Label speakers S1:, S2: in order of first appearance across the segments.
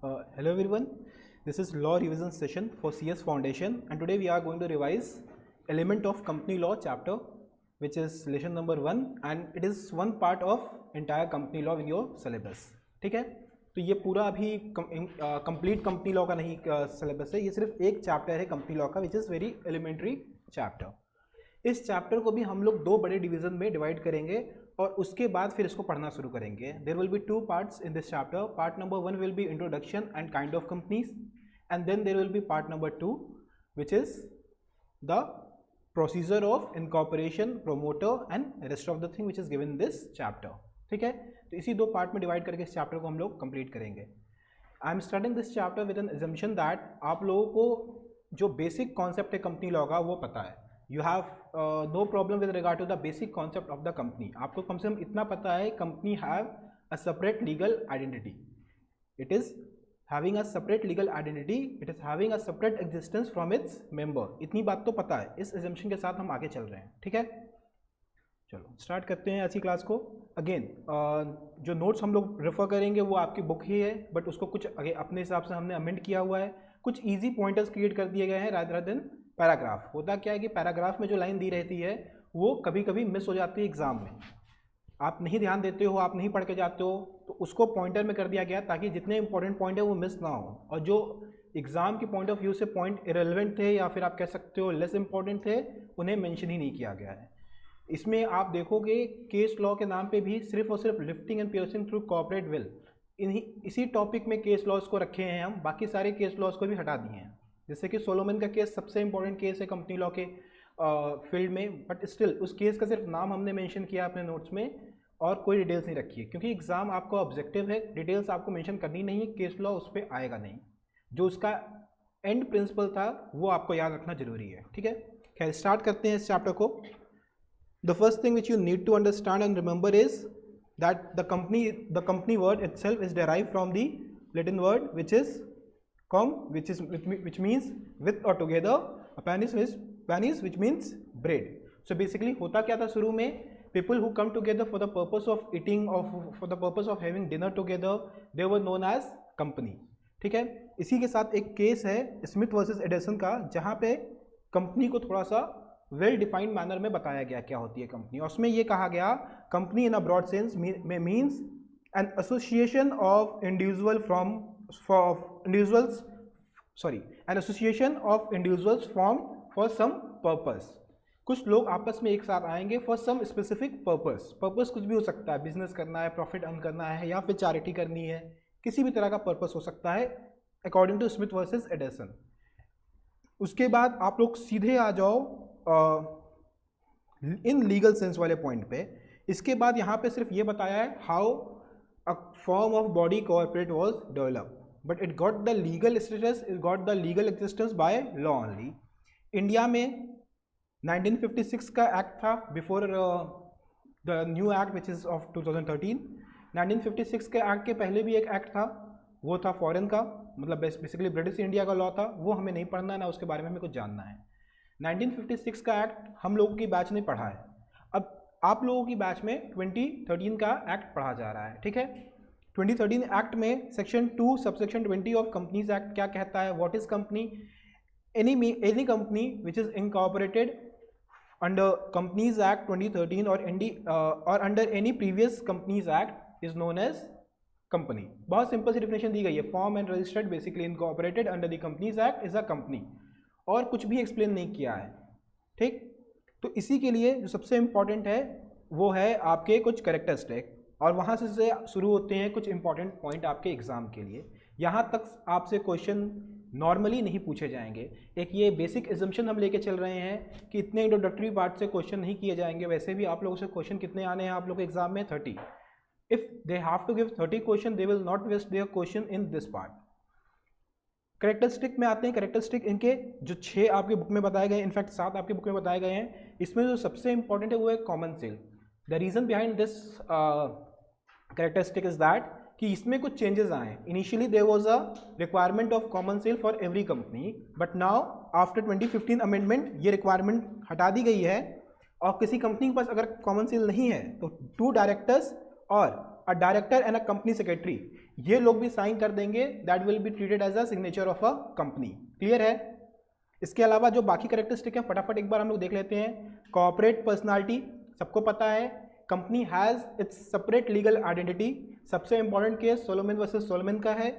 S1: Hello everyone, this is law revision session for CS Foundation, and today we are going to revise element of company law chapter, which is lesson number 1, and it is one part of entire company law in your syllabus. ठीक है, तो ये पूरा अभी complete company law का नहीं syllabus है, ये सिर्फ एक चैप्टर है कंपनी लॉ का, which is very elementary chapter. इस चैप्टर को भी हम लोग दो बड़े डिवीजन में डिवाइड करेंगे और उसके बाद फिर इसको पढ़ना शुरू करेंगे. There will be two parts in this chapter. Part number 1 will be introduction and kind of companies, and then there will be part number 2 which is the procedure of incorporation, promoter and rest of the thing which is given in this chapter. ठीक है, तो इसी दो part में divide करके इस chapter को हम लोग कंप्लीट करेंगे. I am starting this chapter with an assumption that आप लोगों को जो बेसिक कॉन्सेप्ट है कंपनी लॉ का वो पता है. You have no problem with regard to the basic concept of the company. आपको कम से कम इतना पता है company have a separate legal identity. It is having a separate legal identity, it is having a separate existence from its member. इतनी बात तो पता है. इस एजम्पशन के साथ हम आगे चल रहे हैं. ठीक है, चलो स्टार्ट करते हैं ऐसी क्लास को. अगेन जो नोट्स हम लोग रेफर करेंगे वो आपकी बुक ही है, बट उसको कुछ अपने हिसाब से हमने अमेंड किया हुआ है. कुछ इजी पॉइंटर्स क्रिएट कर दिए गए हैं रादर देन पैराग्राफ. होता क्या है कि पैराग्राफ में जो लाइन दी रहती है वो कभी कभी मिस हो जाती है एग्जाम में. आप नहीं ध्यान देते हो, आप नहीं पढ़ के जाते हो, तो उसको पॉइंटर में कर दिया गया ताकि जितने इंपॉर्टेंट पॉइंट है वो मिस ना हो. और जो एग्जाम के पॉइंट ऑफ व्यू से पॉइंट इरेलेवेंट थे या फिर आप कह सकते हो लेस इंपॉर्टेंट थे, उन्हें मेंशन ही नहीं किया गया है. इसमें आप देखोगे केस लॉ के नाम पे भी सिर्फ और सिर्फ lifting and piercing through corporate will, इसी टॉपिक में केस लॉज को रखे हैं हम. बाकी सारे केस लॉज को भी हटा दिए हैं. जैसे कि सोलोमन का केस सबसे इंपॉर्टेंट केस है कंपनी लॉ के फील्ड में, बट स्टिल उस केस का सिर्फ नाम हमने मेंशन किया अपने नोट्स में और कोई डिटेल्स नहीं रखी है, क्योंकि एग्जाम आपका ऑब्जेक्टिव है. डिटेल्स आपको मेंशन करनी नहीं है, केस लॉ उस पर आएगा नहीं. जो उसका एंड प्रिंसिपल था वो आपको याद रखना जरूरी है. ठीक है, खैर स्टार्ट करते हैं इस चैप्टर को. The first thing which you need to understand and remember is that the company word itself is derived from the Latin word which is com, which means with or together. Panis which means bread. So basically होता क्या था शुरू में, people who come together for the purpose of eating or for the purpose of having dinner together, they were known as company. ठीक है, इसी के साथ एक केस है स्मिथ वर्सेस एडिसन का, जहाँ पे कंपनी को थोड़ा सा वेल डिफाइंड मैनर में बताया गया क्या होती है कंपनी. और उसमें ये कहा गया company in a broad sense में means an association of individual form for some purpose. कुछ लोग आपस में एक साथ आएंगे for some specific purpose. Purpose कुछ भी हो सकता है, बिजनेस करना है, प्रॉफिट अर्न करना है, या फिर चैरिटी करनी है, किसी भी तरह का पर्पस हो सकता है according to Smith versus Edison. उसके बाद आप लोग सीधे आ जाओ इन लीगल सेंस वाले पॉइंट पे. इसके बाद यहाँ पे सिर्फ ये बताया है how a form of body corporate was develop, but it got the legal status, it got the legal existence by law only. India में 1956 का एक्ट था before the new act which is of 2013. 1956 के act के पहले भी एक act था, वो था फॉरेन का, मतलब बेसिकली ब्रिटिश इंडिया का लॉ था. वो हमें नहीं पढ़ना है, ना उसके बारे में हमें कुछ जानना है. 1956 का एक्ट हम लोगों की बैच ने पढ़ा है. अब आप लोगों की बैच में 2013 का एक्ट पढ़ा जा रहा है. ठीक है, 2013 एक्ट में section 2 subsection 20 of companies act क्या कहता है? What is company? Any company which is incorporated under companies act 2013 और under any previous companies act is known as company. बहुत सिंपल सी डिफिनेशन दी गई है. Form and registered basically incorporated under the companies act is a company, और कुछ भी explain नहीं किया है. ठीक, तो इसी के लिए जो सबसे इंपॉर्टेंट है वो है आपके कुछ कैरेक्टरिस्टिक, और वहाँ से शुरू होते हैं कुछ इंपॉर्टेंट पॉइंट आपके एग्जाम के लिए. यहाँ तक आपसे क्वेश्चन नॉर्मली नहीं पूछे जाएंगे. एक ये बेसिक एजम्पशन हम लेके चल रहे हैं कि इतने इंट्रोडक्टरी पार्ट से क्वेश्चन नहीं किए जाएंगे. वैसे भी आप लोगों से क्वेश्चन कितने आने हैं आप लोग एग्जाम में? 30. If they have to give 30 question, they will not waste their question in this part. Characteristic में आते हैं. कैरेक्टरिस्टिक इनके जो 6 आपके बुक में बताए गए, इनफैक्ट 7 आपके बुक में बताए गए हैं. इसमें जो सबसे इंपॉर्टेंट है वो है common seal. The reason behind this characteristic is that कि इसमें कुछ चेंजेस आए. Initially there was a requirement of common seal for every company, but now after 2015 amendment ये रिक्वायरमेंट हटा दी गई है. और किसी कंपनी के पास अगर कॉमन सेल नहीं है तो 2 डायरेक्टर्स और a director and a company secretary, ये लोग भी साइन कर देंगे, that will be treated as a signature of a company. Clear है? इसके अलावा जो बाकी कैरेक्टरिस्टिक है फटाफट एक बार हम लोग देख लेते हैं। कॉर्पोरेट पर्सनालिटी, सबको पता है company has its separate legal identity. सबसे important case Solomon versus Solomon का है।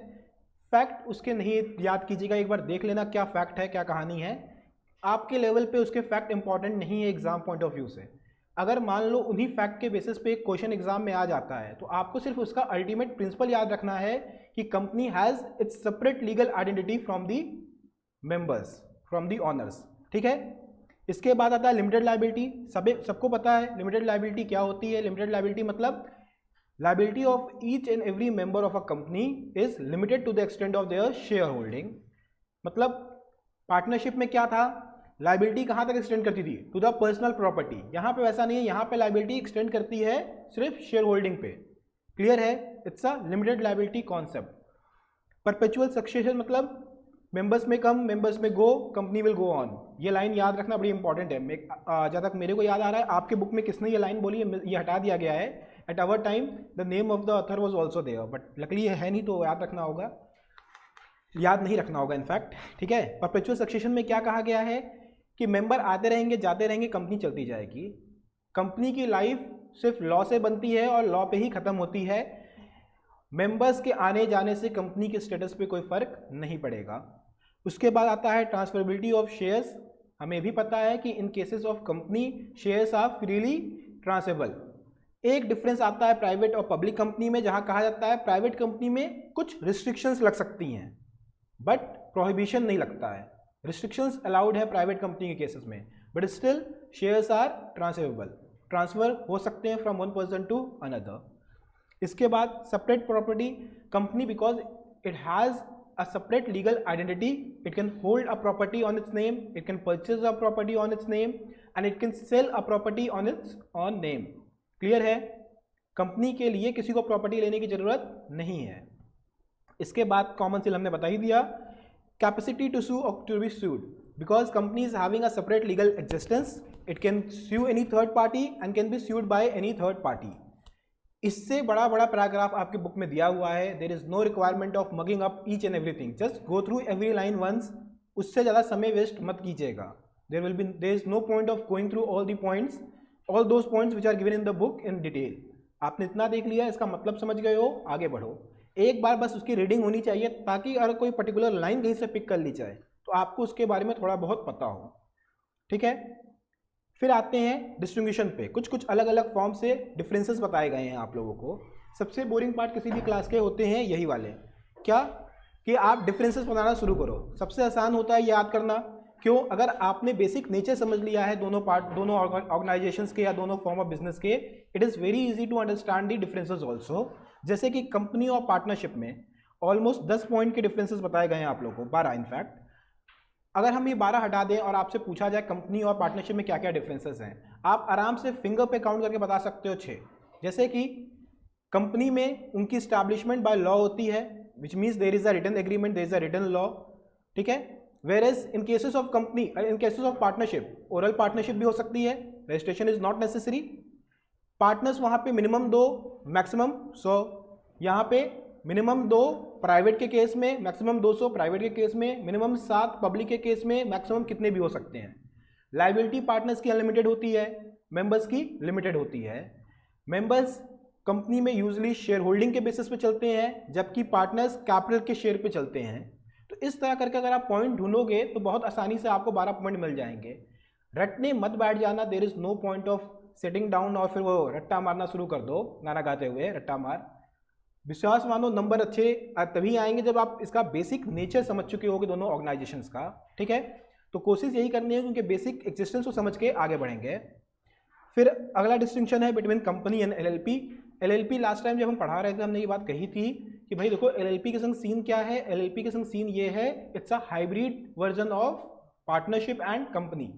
S1: फैक्ट उसके नहीं याद कीजिएगा, एक बार देख लेना क्या फैक्ट है क्या कहानी है। आपके लेवल पे उसके फैक्ट इंपॉर्टेंट नहीं है एग्जाम पॉइंट ऑफ व्यू से। अगर मान लो उन्हीं फैक्ट के बेसिस पे क्वेश्चन एग्जाम में आ जाता है तो आपको सिर्फ उसका अल्टीमेट प्रिंसिपल याद रखना है कि company has its separate legal identity from the members, from the honours. ठीक है? इसके बाद आता है लिमिटेड लायबिलिटी। सबको पता है लिमिटेड लायबिलिटी क्या होती है। लिमिटेड लायबिलिटी मतलब liability of each and every member of a company is limited to the extent of their share holding. मतलब पार्टनरशिप में क्या था, लायबिलिटी कहाँ तक एक्सटेंड करती थी, टू द पर्सनल प्रॉपर्टी। यहाँ पे वैसा नहीं है, यहाँ पे लायबिलिटी एक्सटेंड करती है सिर्फ शेयर होल्डिंग पे। क्लियर है? It's a limited liability concept. Perpetual succession मतलब मेंबर्स में कम मेंबर्स में गो, कंपनी विल गो ऑन। ये लाइन याद रखना बड़ी इंपॉर्टेंट है। जहाँ तक मेरे को याद आ रहा है आपके बुक में किसने ये लाइन बोली है, ये हटा दिया गया है। At our time the name of the author was also there, but luckily है नहीं तो याद रखना होगा, याद नहीं रखना होगा इनफैक्ट। ठीक है? परपेचुअल सक्सेशन में क्या कहा गया है कि मेंबर आते रहेंगे जाते रहेंगे, कंपनी चलती जाएगी। कंपनी की लाइफ सिर्फ लॉ से बनती है और लॉ पे ही खत्म होती है। मेंबर्स के आने जाने से कंपनी के स्टेटस पे कोई फर्क नहीं पड़ेगा। उसके बाद आता है ट्रांसफरेबिलिटी ऑफ शेयर्स। हमें भी पता है कि in cases of company shares are freely transferable. एक डिफरेंस आता है प्राइवेट और पब्लिक कंपनी में, जहां कहा जाता है प्राइवेट कंपनी में कुछ रिस्ट्रिक्शंस लग सकती हैं बट प्रोहिबिशन नहीं लगता है। रिस्ट्रिक्शंस अलाउड है प्राइवेट कंपनी के केसेस में, but still shares are transferable, transfer हो सकते हैं from one person to another. इसके बाद separate property, company because it has a separate legal identity, it can hold a property on its name, it can purchase a property on its name and it can sell a property on its own name. Clear है? Company के लिए किसी को property लेने की जरूरत नहीं है। इसके बाद कॉमन सेल हमने बता ही दिया। Capacity to sue or to be sued, because company is having a separate legal existence, it can sue any third party and can be sued by any third party. इससे बड़ा बड़ा paragraph आपके book में दिया हुआ है। There is no requirement of mugging up each and everything, just go through every line once. उससे ज़्यादा समय वेस्ट मत कीजिएगा। There is no point of going through all the points, all those points which are given in the book in detail. आपने इतना देख लिया, इसका मतलब समझ गए हो, आगे बढ़ो। एक बार बस उसकी रीडिंग होनी चाहिए ताकि अगर कोई पर्टिकुलर लाइन कहीं से पिक कर ली जाए तो आपको उसके बारे में थोड़ा बहुत पता हो। ठीक है? फिर आते हैं डिस्ट्रीब्यूशन पे। कुछ कुछ अलग अलग फॉर्म से डिफरेंसेस बताए गए हैं आप लोगों को। सबसे बोरिंग पार्ट किसी भी क्लास के होते हैं यही वाले, क्या कि आप डिफरेंसेस बनाना शुरू करो। सबसे आसान होता है याद करना। क्यों? अगर आपने बेसिक नेचर समझ लिया है दोनों पार्ट, दोनों ऑर्गेनाइजेशंस के या दोनों फॉर्म ऑफ बिजनेस के, it is very easy to understand the differences also. जैसे कि कंपनी और पार्टनरशिप में ऑलमोस्ट 10 पॉइंट के डिफरेंसेस बताए गए हैं आप लोगों को, 12 इनफैक्ट। अगर हम ये 12 हटा दें और आपसे पूछा जाए कंपनी और पार्टनरशिप में क्या क्या डिफरेंसेस हैं, आप आराम से फिंगर पे काउंट करके बता सकते हो 6। जैसे कि कंपनी में उनकी स्टैब्लिशमेंट बाय लॉ होती है, which means there is a written agreement, there is a written law. ठीक है? Whereas in cases of company, in cases of partnership oral partnership भी हो सकती है, registration is not necessary. Partners वहाँ पे मिनिमम 2 मैक्सिमम 100, यहाँ पे मिनिमम 2 प्राइवेट के केस में, मैक्सिमम 200 प्राइवेट के केस में, मिनिमम 7 पब्लिक के केस में, मैक्सिमम कितने भी हो सकते हैं। लायबिलिटी पार्टनर्स की अनलिमिटेड होती है, मेंबर्स की लिमिटेड होती है। मेंबर्स कंपनी में यूजली शेयर होल्डिंग के बेसिस पे चलते हैं, जबकि पार्टनर्स कैपिटल के शेयर पे चलते हैं। तो इस तरह करके अगर आप पॉइंट ढूंढोगे तो बहुत आसानी से आपको 12 पॉइंट मिल जाएंगे। रटने मत बैठ जाना, there is no point of setting down और फिर वो रट्टा मारना शुरू कर दो, गाना गाते हुए रट्टा मार। विश्वास मानो नंबर अच्छे तभी आएंगे जब आप इसका बेसिक नेचर समझ चुके होगे दोनों ऑर्गेनाइजेशंस का। ठीक है? तो कोशिश यही करनी है क्योंकि बेसिक एक्जिस्टेंस को समझ के आगे बढ़ेंगे। फिर अगला डिस्टिंक्शन है between company and LLP. LLP last time जब हम पढ़ा रहे थे हमने ये बात कही थी कि भाई देखो एलएलपी के संग सीन क्या है। एलएलपी के संग सीन ये है, it's a hybrid version of partnership and company.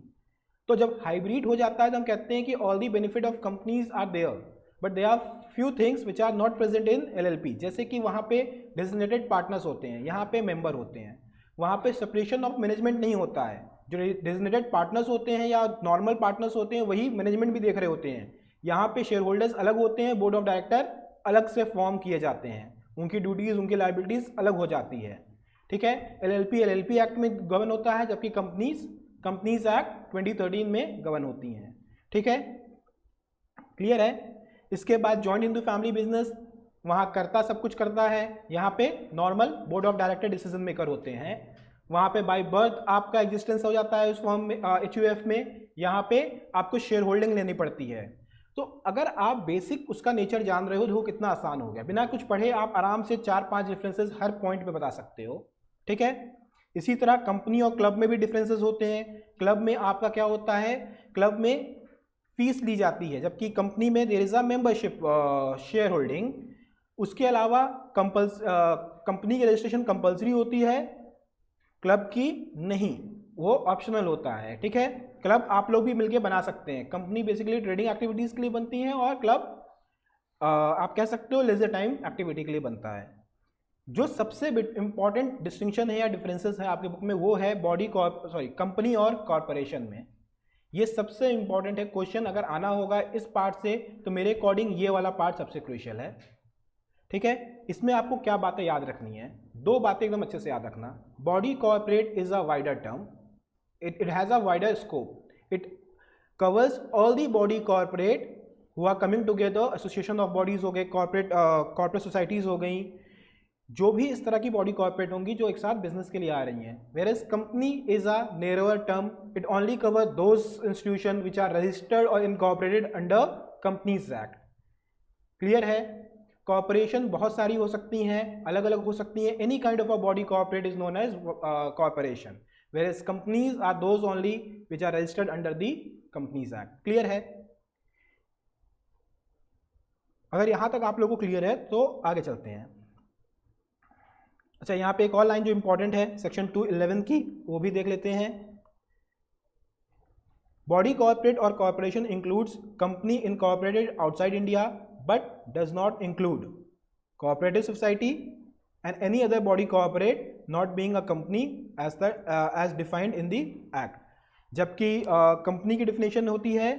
S1: तो जब हाइब्रिड हो जाता है तो हम कहते हैं कि all the benefit of companies are there but they are few things which are not present in LLP. जैसे कि वहाँ पे डेजिग्नेटेड पार्टनर्स होते हैं, यहाँ पे मेंबर होते हैं, वहाँ पे सेपरेशन ऑफ मैनेजमेंट नहीं होता है। जो डेजिग्नेटेड पार्टनर्स होते हैं या नॉर्मल पार्टनर्स होते हैं वही मैनेजमेंट भी देख रहे होते हैं। यहाँ पे शेयर होल्डर्स अलग होते हैं, बोर्ड ऑफ डायरेक्टर अलग से फॉर्म किए जाते हैं, उनकी ड्यूटीज उनकी लाइबिलिटीज अलग हो जाती है, ठीक है। एलएलपी एक्ट में गवर्न होता है, जबकि कंपनीज एक्ट 2013 में गवर्न होती हैं, ठीक है, क्लियर है। इसके बाद जॉइंट इंटू फैमिली बिजनेस, वहाँ करता सब कुछ करता है, यहाँ पे normal board of director decision maker होते हैं, वहाँ पे बाय बर्थ आपका एग्जिस्टेंस हो जाता है उस फॉर्म में HUF में, यहाँ पे आपको शेयर होल्डिंग लेनी पड़ती है। तो अगर आप बेसिक उसका नेचर जान रहे हो तो वो कितना आसान हो गया, बिना कुछ पढ़े आप आराम से 4-5 डिफरेंसेस हर पॉइंट पे बता सकते हो, ठीक है। इसी तरह कंपनी और क्लब में भी डिफरेंसेस होते हैं। क्लब में आपका क्या होता है, क्लब में फीस ली जाती है, जबकि कंपनी में there is a membership shareholding. उसके अलावा कंपनी की रजिस्ट्रेशन कंपलसरी होती है, क्लब की नहीं, वो ऑप्शनल होता है, ठीक है। क्लब आप लोग भी मिलके बना सकते हैं, कंपनी बेसिकली ट्रेडिंग एक्टिविटीज के लिए बनती है और क्लब आप कह सकते हो लेजर टाइम एक्टिविटी के लिए बनता है। जो सबसे इंपॉर्टेंट डिस्टिंक्शन है या डिफरेंसेस है आपके बुक में वो है कंपनी और कॉर्पोरेशन में। ये सबसे इंपॉर्टेंट है, क्वेश्चन अगर आना होगा इस पार्ट से तो मेरे अकॉर्डिंग ये वाला पार्ट सबसे क्रूशियल है, ठीक है। इसमें आपको क्या बातें याद रखनी है, 2 बातें एकदम अच्छे से याद रखना। Body corporate is a wider term, it has a wider scope, it covers all the body corporate who are coming together, association of bodies हो गए, कॉर्पोरेट सोसाइटीज हो गई, जो भी इस तरह की बॉडी कॉर्पोरेट होंगी जो एक साथ बिजनेस के लिए आ रही हैं। Whereas company is a narrower term, it only cover those institution which are registered or incorporated under companies act, clear है। कॉर्पोरेशन बहुत सारी हो सकती हैं, अलग अलग हो सकती हैं, any kind of a body corporate is known as corporation, whereas companies are those only which are registered under the companies act, clear है। अगर यहां तक आप लोगों को क्लियर है तो आगे चलते हैं। अच्छा, यहाँ पे एक और लाइन जो इंपॉर्टेंट है सेक्शन 211 की, वो भी देख लेते हैं। बॉडी कॉर्पोरेट और corporation includes company incorporated outside India but does not include cooperative society and any other body corporate not being a company as defined in the act. जबकि कंपनी की डिफिनेशन होती है,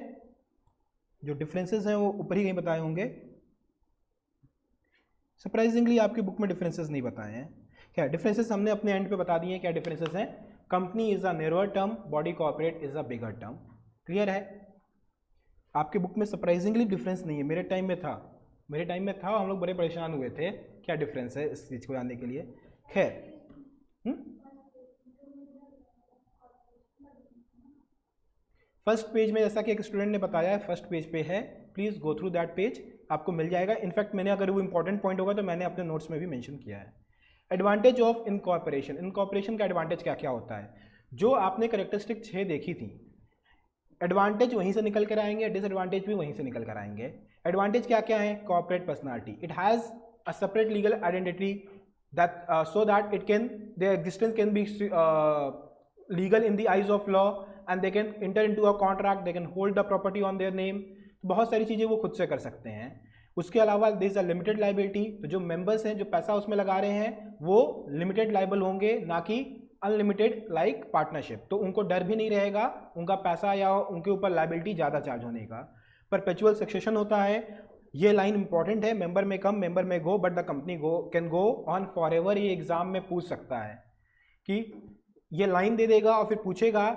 S1: जो डिफरेंसेस हैं वो ऊपर ही कहीं बताए होंगे, सरप्राइजिंगली आपकी बुक में डिफरेंसेस नहीं बताए हैं। क्या डिफरेंसेस हमने अपने एंड पे बता दिए हैं, क्या डिफरेंसेस हैं। Company is a narrower term, body corporate is a bigger term, clear है। आपके बुक में सरप्राइजिंगली डिफरेंस नहीं है, मेरे टाइम में था, हम लोग बड़े परेशान हुए थे क्या डिफरेंस है इस चीज़ को जानने के लिए। खैर फर्स्ट पेज में जैसा कि एक स्टूडेंट ने बताया है, फर्स्ट पेज पे है, please go through that page, आपको मिल जाएगा। इनफैक्ट मैंने, अगर वो इंपॉर्टेंट पॉइंट होगा तो मैंने अपने नोट्स में भी मेंशन किया है। एडवांटेज ऑफ इनकॉर्पोरेशन, इनकॉर्पोरेशन का एडवांटेज क्या क्या होता है, जो आपने कैरेक्टरिस्टिक 6 देखी थी, एडवांटेज वहीं से निकल कर आएंगे, डिसएडवांटेज भी वहीं से निकल कर आएंगे। एडवांटेज क्या क्या है, corporate personality, it has a separate legal identity that so that it can, their existence can be legal in the eyes of law and they can enter into a contract, they can hold the property on their name, बहुत सारी चीज़ें वो खुद से कर सकते हैं। उसके अलावा there is a limited liability, तो जो मेंबर्स हैं जो पैसा उसमें लगा रहे हैं वो लिमिटेड लाइबल होंगे, ना कि अनलिमिटेड लाइक पार्टनरशिप, तो उनको डर भी नहीं रहेगा उनका पैसा या उनके ऊपर लाइबिलिटी ज़्यादा चार्ज होने का। परपेचुअल सक्सेशन होता है, ये लाइन इंपॉर्टेंट है, मेंबर में कम मेंबर में go but the company can go on for ever. ये एग्जाम में पूछ सकता है कि ये लाइन दे देगा और फिर पूछेगा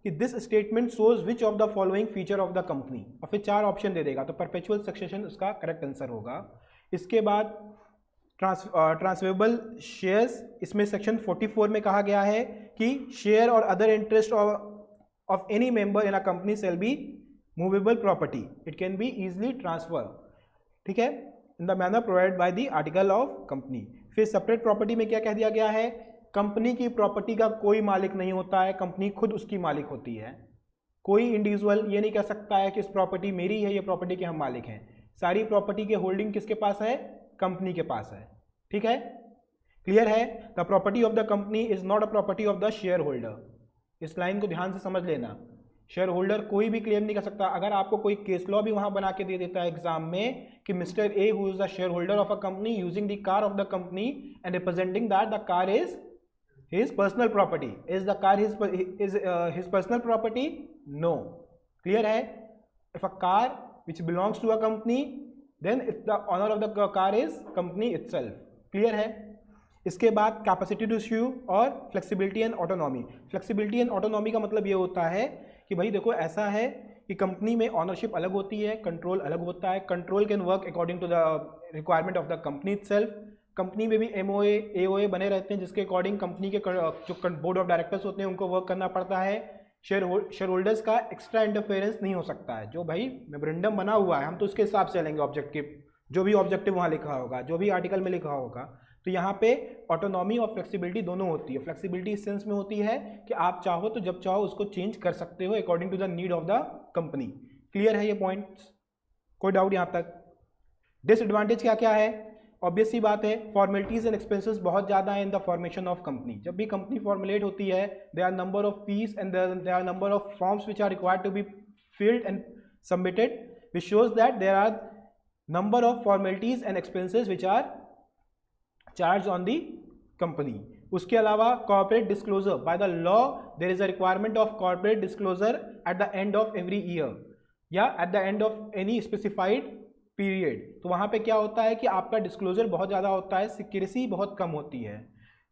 S1: कि this statement shows which of the following feature of the company, और फिर 4 ऑप्शन दे देगा, तो परपेचुअल सक्सेशन उसका करेक्ट आंसर होगा। इसके बाद ट्रांसफरेबल शेयर्स, इसमें सेक्शन 44 में कहा गया है कि शेयर और other interest of any member in a company shall B movable property, it can be easily transfer, ठीक है, in the manner provide by the article of company. फिर सेपरेट प्रॉपर्टी में क्या कह दिया गया है, कंपनी की प्रॉपर्टी का कोई मालिक नहीं होता है, कंपनी खुद उसकी मालिक होती है। कोई इंडिविजुअल ये नहीं कह सकता है कि इस प्रॉपर्टी मेरी है, ये प्रॉपर्टी के हम मालिक हैं। सारी प्रॉपर्टी के होल्डिंग किसके पास है, कंपनी के पास है, ठीक है, क्लियर है। The property of the company is not a property of the share holder. इस लाइन को ध्यान से समझ लेना, शेयर होल्डर कोई भी क्लेम नहीं कर सकता। अगर आपको कोई केस लॉ भी वहां बना के दे देता है एग्जाम में कि mister A who is the share holder of a company using the car of the company and representing that the car is his personal property, is the car his personal property? No, clear है। If a car which belongs to a company then the owner of the car is company itself. Clear है? इसके बाद capacity to issue और flexibility and autonomy. Flexibility and autonomy का मतलब ये होता है कि भाई देखो ऐसा है कि कंपनी में ऑनरशिप अलग होती है, कंट्रोल अलग होता है। Control can work according to the requirement of the company itself. Company में भी एमओए एओए बने रहते हैं जिसके अकॉर्डिंग कंपनी के जो बोर्ड ऑफ डायरेक्टर्स होते हैं उनको वर्क करना पड़ता है। शेयर होल्डर्स का एक्स्ट्रा इंटरफेरेंस नहीं हो सकता है। जो भाई मेमोरेंडम बना हुआ है हम तो उसके हिसाब से चलेंगे, ऑब्जेक्टिव जो भी ऑब्जेक्टिव वहाँ लिखा होगा, जो भी आर्टिकल में लिखा होगा। तो यहाँ पे ऑटोनॉमी और फ्लेक्सिबिलिटी दोनों होती है। फ्लेक्सिबिलिटी इस सेंस में होती है कि आप चाहो तो जब चाहो उसको चेंज कर सकते हो according to the need of the company. Clear है ये पॉइंट्स? कोई डाउट यहाँ तक? डिसएडवांटेज क्या क्या है? ऑब्वियस सी बात है, फॉर्मेलिटीज एंड एक्सपेंसेस बहुत ज़्यादा है in the formation of company. जब भी कंपनी फॉर्मुलेट होती है there are number of fees and there are number of forms which are required to be filled and submitted, which shows that there are number of formalities and expenses which are charged on the company. उसके अलावा corporate disclosure, by the law there is a requirement of corporate disclosure at the end of every year या at the end of any specified period. तो वहाँ पे क्या होता है कि आपका डिस्क्लोजर बहुत ज़्यादा होता है, सिक्योरिसी बहुत कम होती है।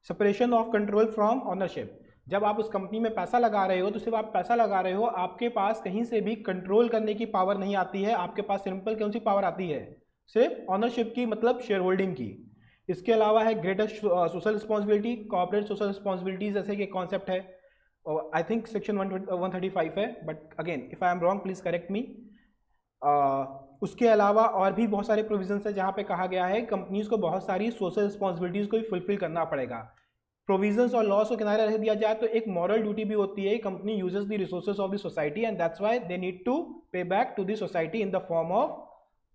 S1: Separation of control from ownership, जब आप उस कंपनी में पैसा लगा रहे हो तो सिर्फ आप पैसा लगा रहे हो, आपके पास कहीं से भी कंट्रोल करने की पावर नहीं आती है। आपके पास सिंपल कौन सी पावर आती है? सिर्फ ऑनरशिप की, मतलब शेयर होल्डिंग की। इसके अलावा है greater social responsibility, corporate social responsibilities जैसे कि कॉन्सेप्ट है, आई थिंक सेक्शन 135 है, but again if I am wrong please correct मी। उसके अलावा और भी बहुत सारे प्रोविजंस है जहाँ पे कहा गया है कंपनीज को बहुत सारी सोशल रिस्पॉन्सिबिलिटीज को भी फुलफिल करना पड़ेगा। प्रोविजंस और लॉस को किनारे रख दिया जाए तो एक मॉरल ड्यूटी भी होती है, company uses the resources of the society and that's why they need to pay back to the society in the form of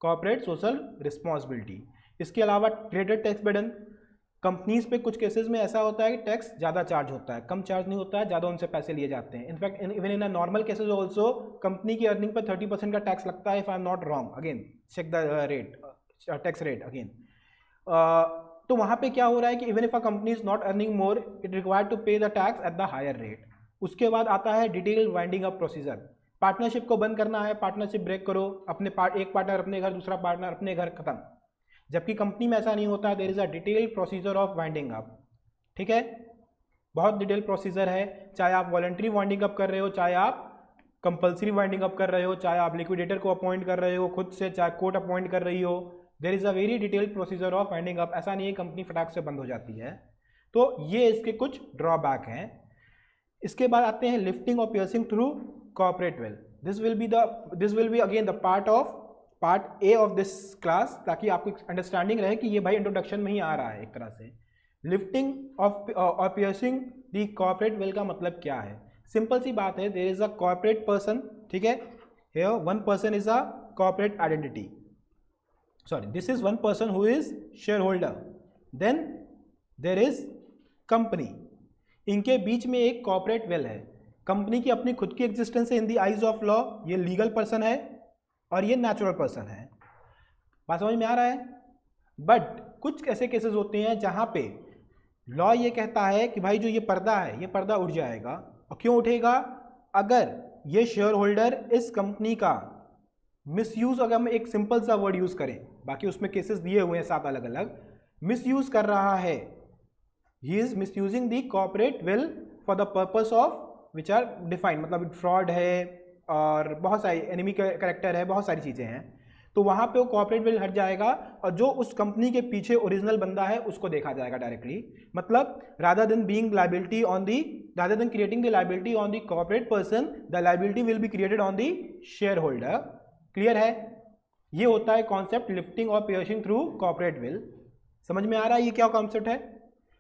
S1: corporate social responsibility. इसके अलावा ग्रेटर टैक्स बर्डन, कंपनीज पे कुछ cases में ऐसा होता है कि टैक्स ज़्यादा चार्ज होता है, कम चार्ज नहीं होता है, ज़्यादा उनसे पैसे लिए जाते हैं। In fact even in a normal cases also company की अर्निंग पर 30% का टैक्स लगता है, if I am not wrong. Again check the rate, tax rate again. तो वहाँ पे क्या हो रहा है कि even if a company is not earning more it required to pay the tax at the higher rate. उसके बाद आता है detail winding up procedure. Partnership को बंद करना है, पार्टनरशिप ब्रेक करो, अपने एक पार्टनर अपने घर, दूसरा पार्टनर अपने घर, खत्म। जबकि कंपनी में ऐसा नहीं होता है, there is a detail procedure of winding up. ठीक है, बहुत डिटेल प्रोसीजर है, चाहे आप वॉलंटरी वाइंडिंग अप कर रहे हो, चाहे आप कंपल्सरी वाइंडिंग अप कर रहे हो, चाहे आप लिक्विडेटर को अपॉइंट कर रहे हो खुद से, चाहे कोर्ट अपॉइंट कर रही हो, there is a very detail procedure of winding up. ऐसा नहीं है कंपनी फटाक से बंद हो जाती है। तो ये इसके कुछ ड्रॉबैक हैं। इसके बाद आते हैं लिफ्टिंग और piercing through corporate veil. This will be again the part A of this class, ताकि आपको अंडरस्टैंडिंग रहे कि ये भाई इंट्रोडक्शन में ही आ रहा है एक तरह से। लिफ्टिंग ऑफ और पियर्सिंग द कॉर्पोरेट वेल का मतलब क्या है? सिंपल सी बात है, there is a corporate person, ठीक है, here one person is a corporate identity, sorry, this is one person who is shareholder, then there is company, इनके बीच में एक कॉर्पोरेट वेल है। कंपनी की अपनी खुद की एग्जिस्टेंस है in the eyes of law, ये लीगल पर्सन है और ये नेचुरल पर्सन है। बात समझ में आ रहा है? बट कुछ ऐसे केसेस होते हैं जहां पे लॉ ये कहता है कि भाई जो ये पर्दा है, ये पर्दा उठ जाएगा। और क्यों उठेगा? अगर ये शेयर होल्डर इस कंपनी का मिसयूज, अगर हम एक सिंपल सा वर्ड यूज करें, बाकी उसमें केसेस दिए हुए हैं 7 अलग अलग, मिसयूज कर रहा है, he is misusing the corporate veil for the purpose of which are defined, मतलब फ्रॉड है और बहुत सारी एनिमी कैरेक्टर है, बहुत सारी चीजें हैं। तो वहां पे वो कॉर्पोरेट विल हट जाएगा और जो उस कंपनी के पीछे ओरिजिनल बंदा है उसको देखा जाएगा डायरेक्टली। मतलब rather than creating the liability on the corporate person, the liability will be created on the shareholder. Clear है? ये होता है कॉन्सेप्ट लिफ्टिंग और पियर्सिंग थ्रू कॉर्पोरेट विल। समझ में आ रहा है ये क्या कॉन्सेप्ट है?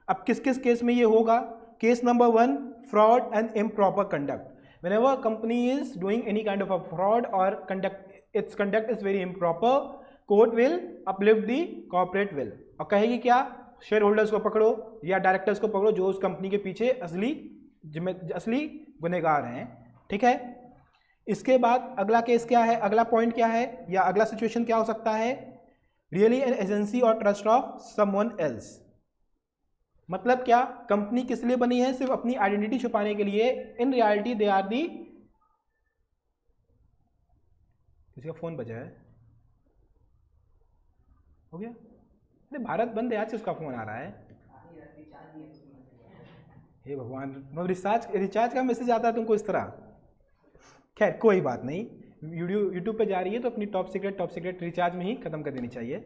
S1: अब किस किस केस में ये होगा? Case number 1, fraud and improper conduct. whenever company is doing any kind of a fraud or its conduct is very improper, court will uplift the corporate will और कहेगी क्या? शेयर होल्डर्स को पकड़ो या डायरेक्टर्स को पकड़ो जो उस कंपनी के पीछे असली गुनहगार हैं। ठीक है, इसके बाद अगला केस क्या है, अगला पॉइंट क्या है या अगला सिचुएशन क्या हो सकता है? रियली एन एजेंसी और ट्रस्ट ऑफ समवन एल्स। मतलब क्या? कंपनी किस लिए बनी है? सिर्फ अपनी आइडेंटिटी छुपाने के लिए। In reality they are the, किसी का फोन बजा है, हो गया। अरे भारत बंद है, आज किसका फोन आ रहा है? हे भगवान, मतलब रिचार्ज का मैसेज आता है तुमको इस तरह। खैर कोई बात नहीं, यूट्यूब पे जा रही है तो अपनी टॉप सीक्रेट रिचार्ज में ही खत्म कर देनी चाहिए।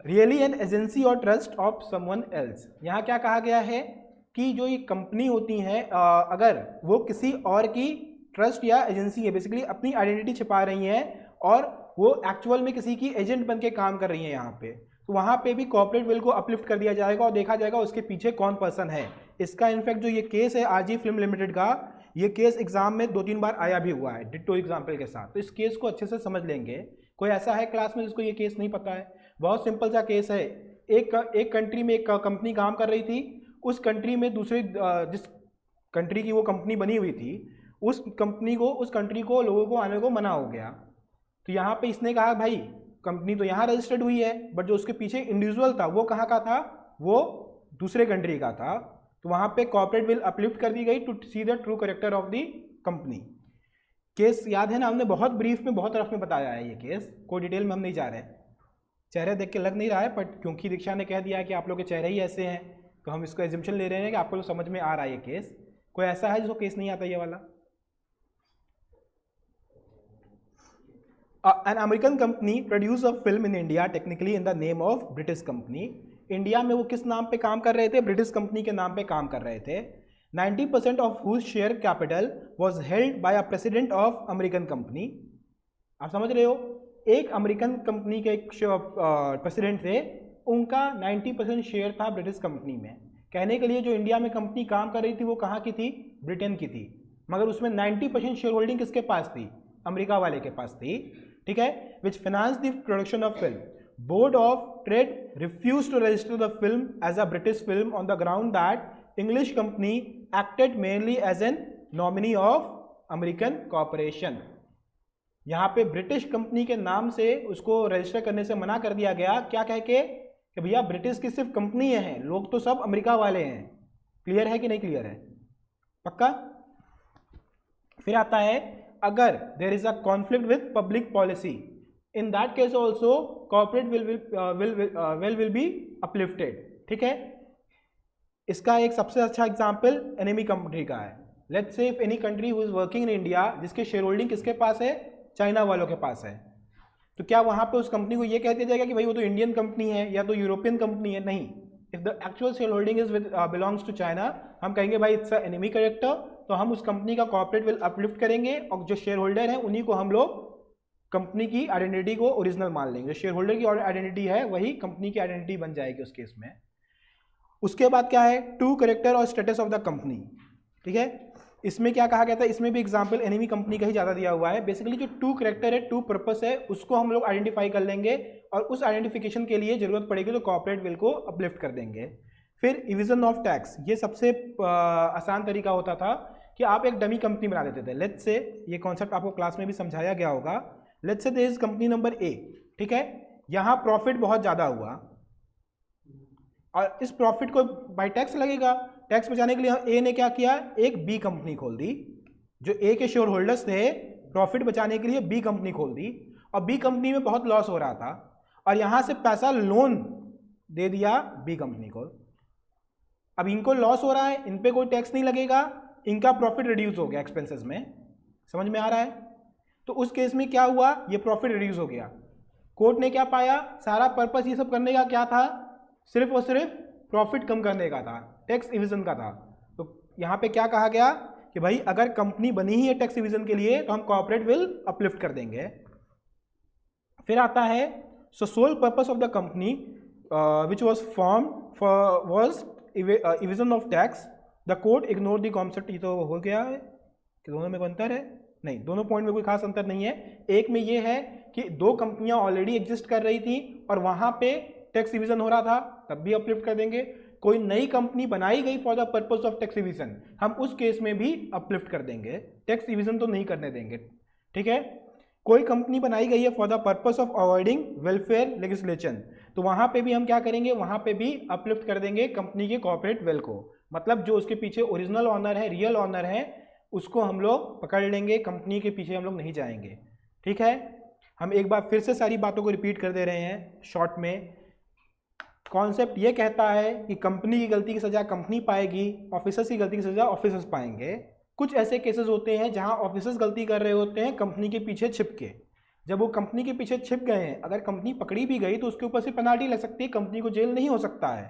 S1: रियली एन एजेंसी और ट्रस्ट ऑफ समवन एल्स, यहाँ क्या कहा गया है कि जो ये कंपनी होती है अगर वो किसी और की ट्रस्ट या एजेंसी है, बेसिकली अपनी आइडेंटिटी छिपा रही है और वो एक्चुअल में किसी की एजेंट बन के काम कर रही है यहाँ पे, तो वहाँ पे भी कॉर्पोरेट विल को अपलिफ्ट कर दिया जाएगा और देखा जाएगा उसके पीछे कौन पर्सन है। इसका इनफैक्ट जो ये केस है आरजी फिल्म लिमिटेड का, ये केस एग्जाम में 2-3 बार आया भी हुआ है डिट्टो एग्जाम्पल के साथ, तो इस केस को अच्छे से समझ लेंगे। कोई ऐसा है क्लास में जिसको ये केस नहीं पता है? बहुत सिंपल सा केस है। एक कंट्री में एक कंपनी काम कर रही थी, उस कंट्री में दूसरे जिस कंट्री की वो कंपनी बनी हुई थी उस कंट्री को लोगों को आने को मना हो गया। तो यहाँ पे इसने कहा भाई कंपनी तो यहाँ रजिस्टर्ड हुई है बट जो उसके पीछे इंडिविजुअल था वो कहाँ का था? वो दूसरे कंट्री का था। तो वहाँ पे कॉर्पोरेट विल अपलिफ्ट कर दी गई to see the true character of the company. Case याद है ना, हमने बहुत ब्रीफ में बहुत रफ में बताया है ये केस, कोई डिटेल में हम नहीं जा रहे। चेहरे देख के लग नहीं रहा है बट क्योंकि दीक्षा ने कह दिया है कि आप लोग के चेहरे ही ऐसे हैं तो हम इसका एजम्पशन ले रहे हैं कि आपको लोग समझ में आ रहा है ये केस। कोई ऐसा है जिसको केस नहीं आता ये वाला? An American company produced a film in India technically in the name of British company। India में वो किस नाम पे काम कर रहे थे? ब्रिटिश कंपनी के नाम पे काम कर रहे थे। 90% of whose share capital was held by a president of American company। आप समझ रहे हो, एक अमेरिकन कंपनी के एक प्रेसिडेंट थे, उनका 90% शेयर था ब्रिटिश कंपनी में। कहने के लिए जो इंडिया में कंपनी काम कर रही थी वो कहाँ की थी? ब्रिटेन की थी, मगर उसमें 90% शेयर होल्डिंग किसके पास थी? अमेरिका वाले के पास थी। ठीक है। Which finance the production of film. Board of trade refuse to register the film as a British film on the ground that English company acted mainly as an nominee of American corporation. यहाँ पे British company के नाम से उसको register करने से मना कर दिया गया। क्या कह के कि भैया ब्रिटिश की सिर्फ कंपनी है, लोग तो सब अमेरिका वाले हैं। क्लियर है कि नहीं क्लियर है? पक्का? फिर आता है अगर there is a conflict with public policy, in that case also corporate will be uplifted. ठीक है। इसका एक सबसे अच्छा एग्जाम्पल एनिमी कंट्री का है। Let's say if any country who is working in India, जिसके शेयर होल्डिंग किसके पास है? चाइना वालों के पास है, तो क्या वहां पे उस कंपनी को ये कह दिया जाएगा कि भाई वो तो इंडियन कंपनी है या तो यूरोपियन कंपनी है? नहीं। If the actual shareholding is belongs to China, हम कहेंगे भाई इट्स अ एनिमी कैरेक्टर, तो हम उस कंपनी का कॉर्पोरेट विल अपलिफ्ट करेंगे और जो शेयर होल्डर है उन्हीं को हम लोग कंपनी की आइडेंटिटी को ओरिजिनल मान लेंगे। जो शेयर होल्डर की आइडेंटिटी है वही कंपनी की आइडेंटिटी बन जाएगी उस केस में। उसके बाद क्या है? ट्रू कैरेक्टर और स्टेटस ऑफ द कंपनी। ठीक है। इसमें क्या कहा गया था? इसमें भी एग्जाम्पल एनिमी कंपनी का ही ज्यादा दिया हुआ है। बेसिकली जो ट्रू कैरेक्टर है, ट्रू पर्पस है, उसको हम लोग आइडेंटिफाई कर लेंगे और उस आइडेंटिफिकेशन के लिए जरूरत पड़ेगी तो कॉर्पोरेट विल को अपलिफ्ट कर देंगे। फिर इविजन ऑफ टैक्स, ये सबसे आसान तरीका होता था कि आप एक डमी कंपनी बना देते थे। लेट्स से, ये कॉन्सेप्ट आपको क्लास में भी समझाया गया होगा। Let's say there is company number A. ठीक है। यहाँ प्रॉफिट बहुत ज्यादा हुआ और इस प्रॉफिट को बाय टैक्स लगेगा। टैक्स बचाने के लिए ए ने क्या किया? एक बी कंपनी खोल दी। जो ए के शेयर होल्डर्स थे, प्रॉफिट बचाने के लिए बी कंपनी खोल दी और बी कंपनी में बहुत लॉस हो रहा था और यहां से पैसा लोन दे दिया बी कंपनी को। अब इनको लॉस हो रहा है, इन पे कोई टैक्स नहीं लगेगा, इनका प्रॉफिट रिड्यूस हो गया एक्सपेंसेस में। समझ में आ रहा है? तो उस केस में क्या हुआ? ये प्रॉफिट रिड्यूस हो गया। कोर्ट ने क्या पाया? सारा पर्पस ये सब करने का क्या था? सिर्फ और सिर्फ प्रॉफिट कम करने का था, टैक्स इविजन का था। तो यहाँ पे क्या कहा गया कि भाई अगर कंपनी बनी ही है टैक्स इविजन के लिए तो हम कॉर्पोरेट विल अपलिफ्ट कर देंगे। फिर आता है so sole purpose of the company which was form was evasion of tax, the court ignore the concept. ये तो हो गया है कि दोनों में कोई अंतर है? नहीं, दोनों पॉइंट में कोई खास अंतर नहीं है। एक में ये है कि दो कंपनियां ऑलरेडी एग्जिस्ट कर रही थी और वहां पे टैक्स इविजन हो रहा था, तब भी अपलिफ्ट कर देंगे। कोई नई कंपनी बनाई गई for the purpose of tax evasion, हम उस केस में भी अपलिफ्ट कर देंगे, टैक्स इविजन तो नहीं करने देंगे। ठीक है। कोई कंपनी बनाई गई है for the purpose of avoiding welfare legislation, तो वहां पे भी हम क्या करेंगे? वहां पे भी अपलिफ्ट कर देंगे कंपनी के कॉर्पोरेट वेल को। मतलब जो उसके पीछे ओरिजिनल ऑनर है, रियल ऑनर है, उसको हम लोग पकड़ लेंगे, कंपनी के पीछे हम लोग नहीं जाएंगे। ठीक है। हम एक बार फिर से सारी बातों को रिपीट कर दे रहे हैं शॉर्ट में। कॉन्सेप्ट ये कहता है कि कंपनी की गलती की सजा कंपनी पाएगी, ऑफिसर्स की गलती की सजा ऑफिसर्स पाएंगे। कुछ ऐसे केसेस होते हैं जहां ऑफिसर्स गलती कर रहे होते हैं कंपनी के पीछे छिप के। जब वो कंपनी के पीछे छिप गए हैं, अगर कंपनी पकड़ी भी गई तो उसके ऊपर से पेनाल्टी लग सकती है, कंपनी को जेल नहीं हो सकता है।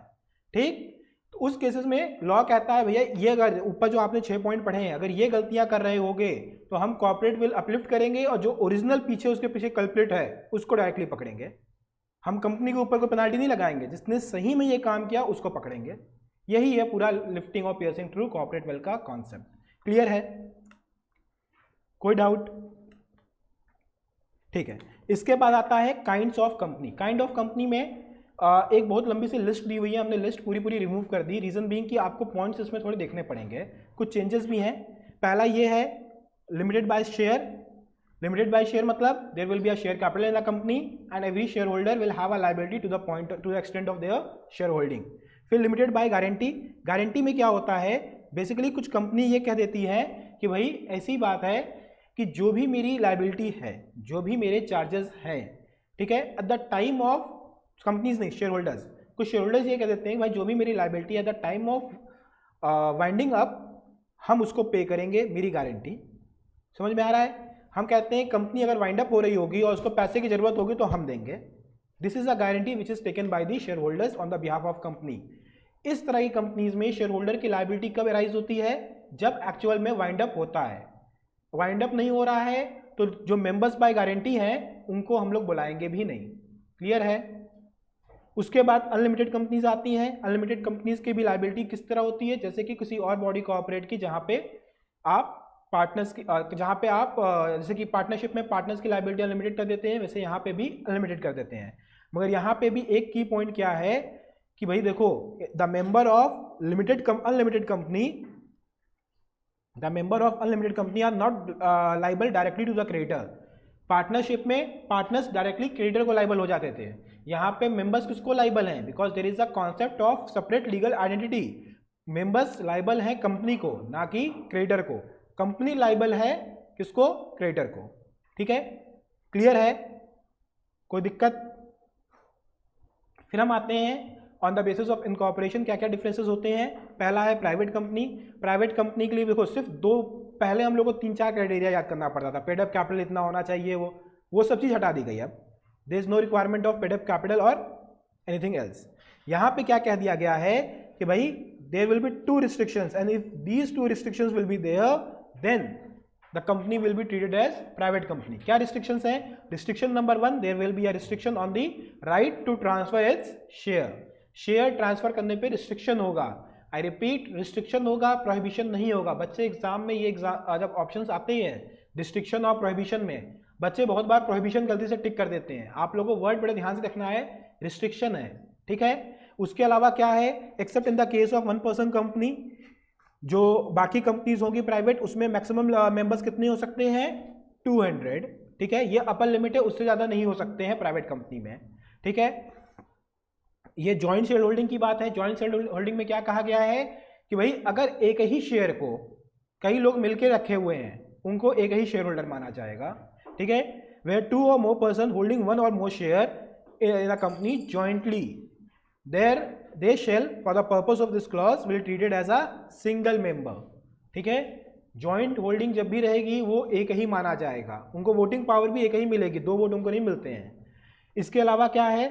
S1: ठीक, तो उस केसेस में लॉ कहता है भैया ये अगर ऊपर जो आपने 6 पॉइंट पढ़े हैं, अगर ये गलतियां कर रहे होगे तो हम कॉर्पोरेट विल अपलिफ्ट करेंगे और जो ओरिजिनल पीछे उसके पीछे कल्प्रिट है उसको डायरेक्टली पकड़ेंगे। हम कंपनी के ऊपर कोई पेनाल्टी नहीं लगाएंगे, जिसने सही में ये काम किया उसको पकड़ेंगे। यही है पूरा लिफ्टिंग और पियर्सिंग थ्रू कॉर्पोरेट वेल्थ का कॉन्सेप्ट। क्लियर है? कोई डाउट? ठीक है, इसके बाद आता है kinds of company. Kind of company में एक बहुत लंबी सी लिस्ट दी हुई है, हमने लिस्ट पूरी रिमूव कर दी। रीजन बीइंग कि आपको पॉइंट्स इसमें थोड़े देखने पड़ेंगे, कुछ चेंजेस भी हैं। पहला ये है limited by share. Limited by share मतलब there will be a share capital in a company and every share holder will have a liability to the extent of their share holding. फिर limited by guarantee. Guarantee में क्या होता है, basically कुछ company ये कह देती है कि भाई ऐसी बात है कि जो भी मेरी लायबिलिटी है, जो भी मेरे चार्जेस हैं, ठीक है, at the time of companies नहीं, शेयर होल्डर्स, कुछ शेयर होल्डर्स ये कह देते हैं भाई जो भी मेरी liability at the time of winding up हम उसको पे करेंगे, मेरी गारंटी। समझ में आ रहा है? हम कहते हैं कंपनी अगर वाइंड अप हो रही होगी और उसको पैसे की जरूरत होगी तो हम देंगे। This is a guarantee which is taken by the share holders on the behalf of company. इस तरह की कंपनीज में शेयर होल्डर की लायबिलिटी कब अराइज होती है, जब एक्चुअल में वाइंड अप होता है। वाइंड अप नहीं हो रहा है तो जो मेंबर्स बाय गारंटी हैं उनको हम लोग बुलाएंगे भी नहीं। क्लियर है? उसके बाद अनलिमिटेड कंपनीज आती हैं। अनलिमिटेड कंपनीज की भी लायबिलिटी किस तरह होती है, जैसे कि किसी और बॉडी कॉर्पोरेट की, जहां पे आप पार्टनर्स की जहां पे आप जैसे कि पार्टनरशिप में पार्टनर्स की लायबिलिटी अनलिमिटेड कर देते हैं, वैसे यहाँ पे भी अनलिमिटेड कर देते हैं। मगर यहाँ पे भी एक की पॉइंट क्या है कि भाई देखो, the member of unlimited company The member of unlimited company are not liable directly to the creditor. Partnership में पार्टनर्स डायरेक्टली क्रेडिटर को लाइबल हो जाते थे, यहाँ पे मेंबर्स किसको लाइबल हैं, because there is a concept of separate legal identity. Members liable हैं कंपनी को, ना कि क्रेडिटर को। कंपनी लाइबल है किसको? क्रेडिटर को। ठीक है, क्लियर है? कोई दिक्कत? फिर हम आते हैं on the basis of incorporation क्या क्या डिफरेंसेस होते हैं। पहला है प्राइवेट कंपनी। प्राइवेट कंपनी के लिए देखो सिर्फ दो, पहले हम लोग को 3-4 क्राइटेरिया याद करना पड़ता था, पेड अप कैपिटल इतना होना चाहिए, वो सब चीज़ हटा दी गई। अब there is no requirement of paid up capital और एनीथिंग एल्स। यहाँ पे क्या कह दिया गया है कि भाई there will be 2 restrictions and if these 2 restrictions will be there then the company will be treated as private company. क्या restrictions हैं? Restriction number 1, there will be a restriction on the right to transfer its share. Share transfer करने पे restriction होगा। I repeat, restriction होगा, prohibition नहीं होगा। बच्चे exam में ये जब ऑप्शंस आते हैं रिस्ट्रिक्शन और प्रोहिबिशन में, बच्चे बहुत बार प्रोहिबिशन गलती से टिक कर देते हैं। आप लोगों को वर्ड बड़े ध्यान से देखना है, रिस्ट्रिक्शन है। ठीक है, उसके अलावा क्या है, accept in the case of 1 person company, जो बाकी कंपनीज होंगी प्राइवेट, उसमें मैक्सिमम मेंबर्स कितने हो सकते हैं? 200। ठीक है, ये अपर लिमिट है, उससे ज्यादा नहीं हो सकते हैं प्राइवेट कंपनी में। ठीक है, ये जॉइंट शेयर होल्डिंग की बात है। जॉइंट शेयर होल्डिंग में क्या कहा गया है कि भाई अगर एक ही शेयर को कई लोग मिलकर रखे हुए हैं, उनको एक ही शेयर होल्डर माना जाएगा। ठीक है, where 2 or more person holding 1 or more share in a company jointly, they shall for the purpose of this clause will treated as a single member. ठीक है, जॉइंट होल्डिंग जब भी रहेगी वो एक ही माना जाएगा, उनको वोटिंग पावर भी एक ही मिलेगी, 2 वोट उनको नहीं मिलते हैं। इसके अलावा क्या है,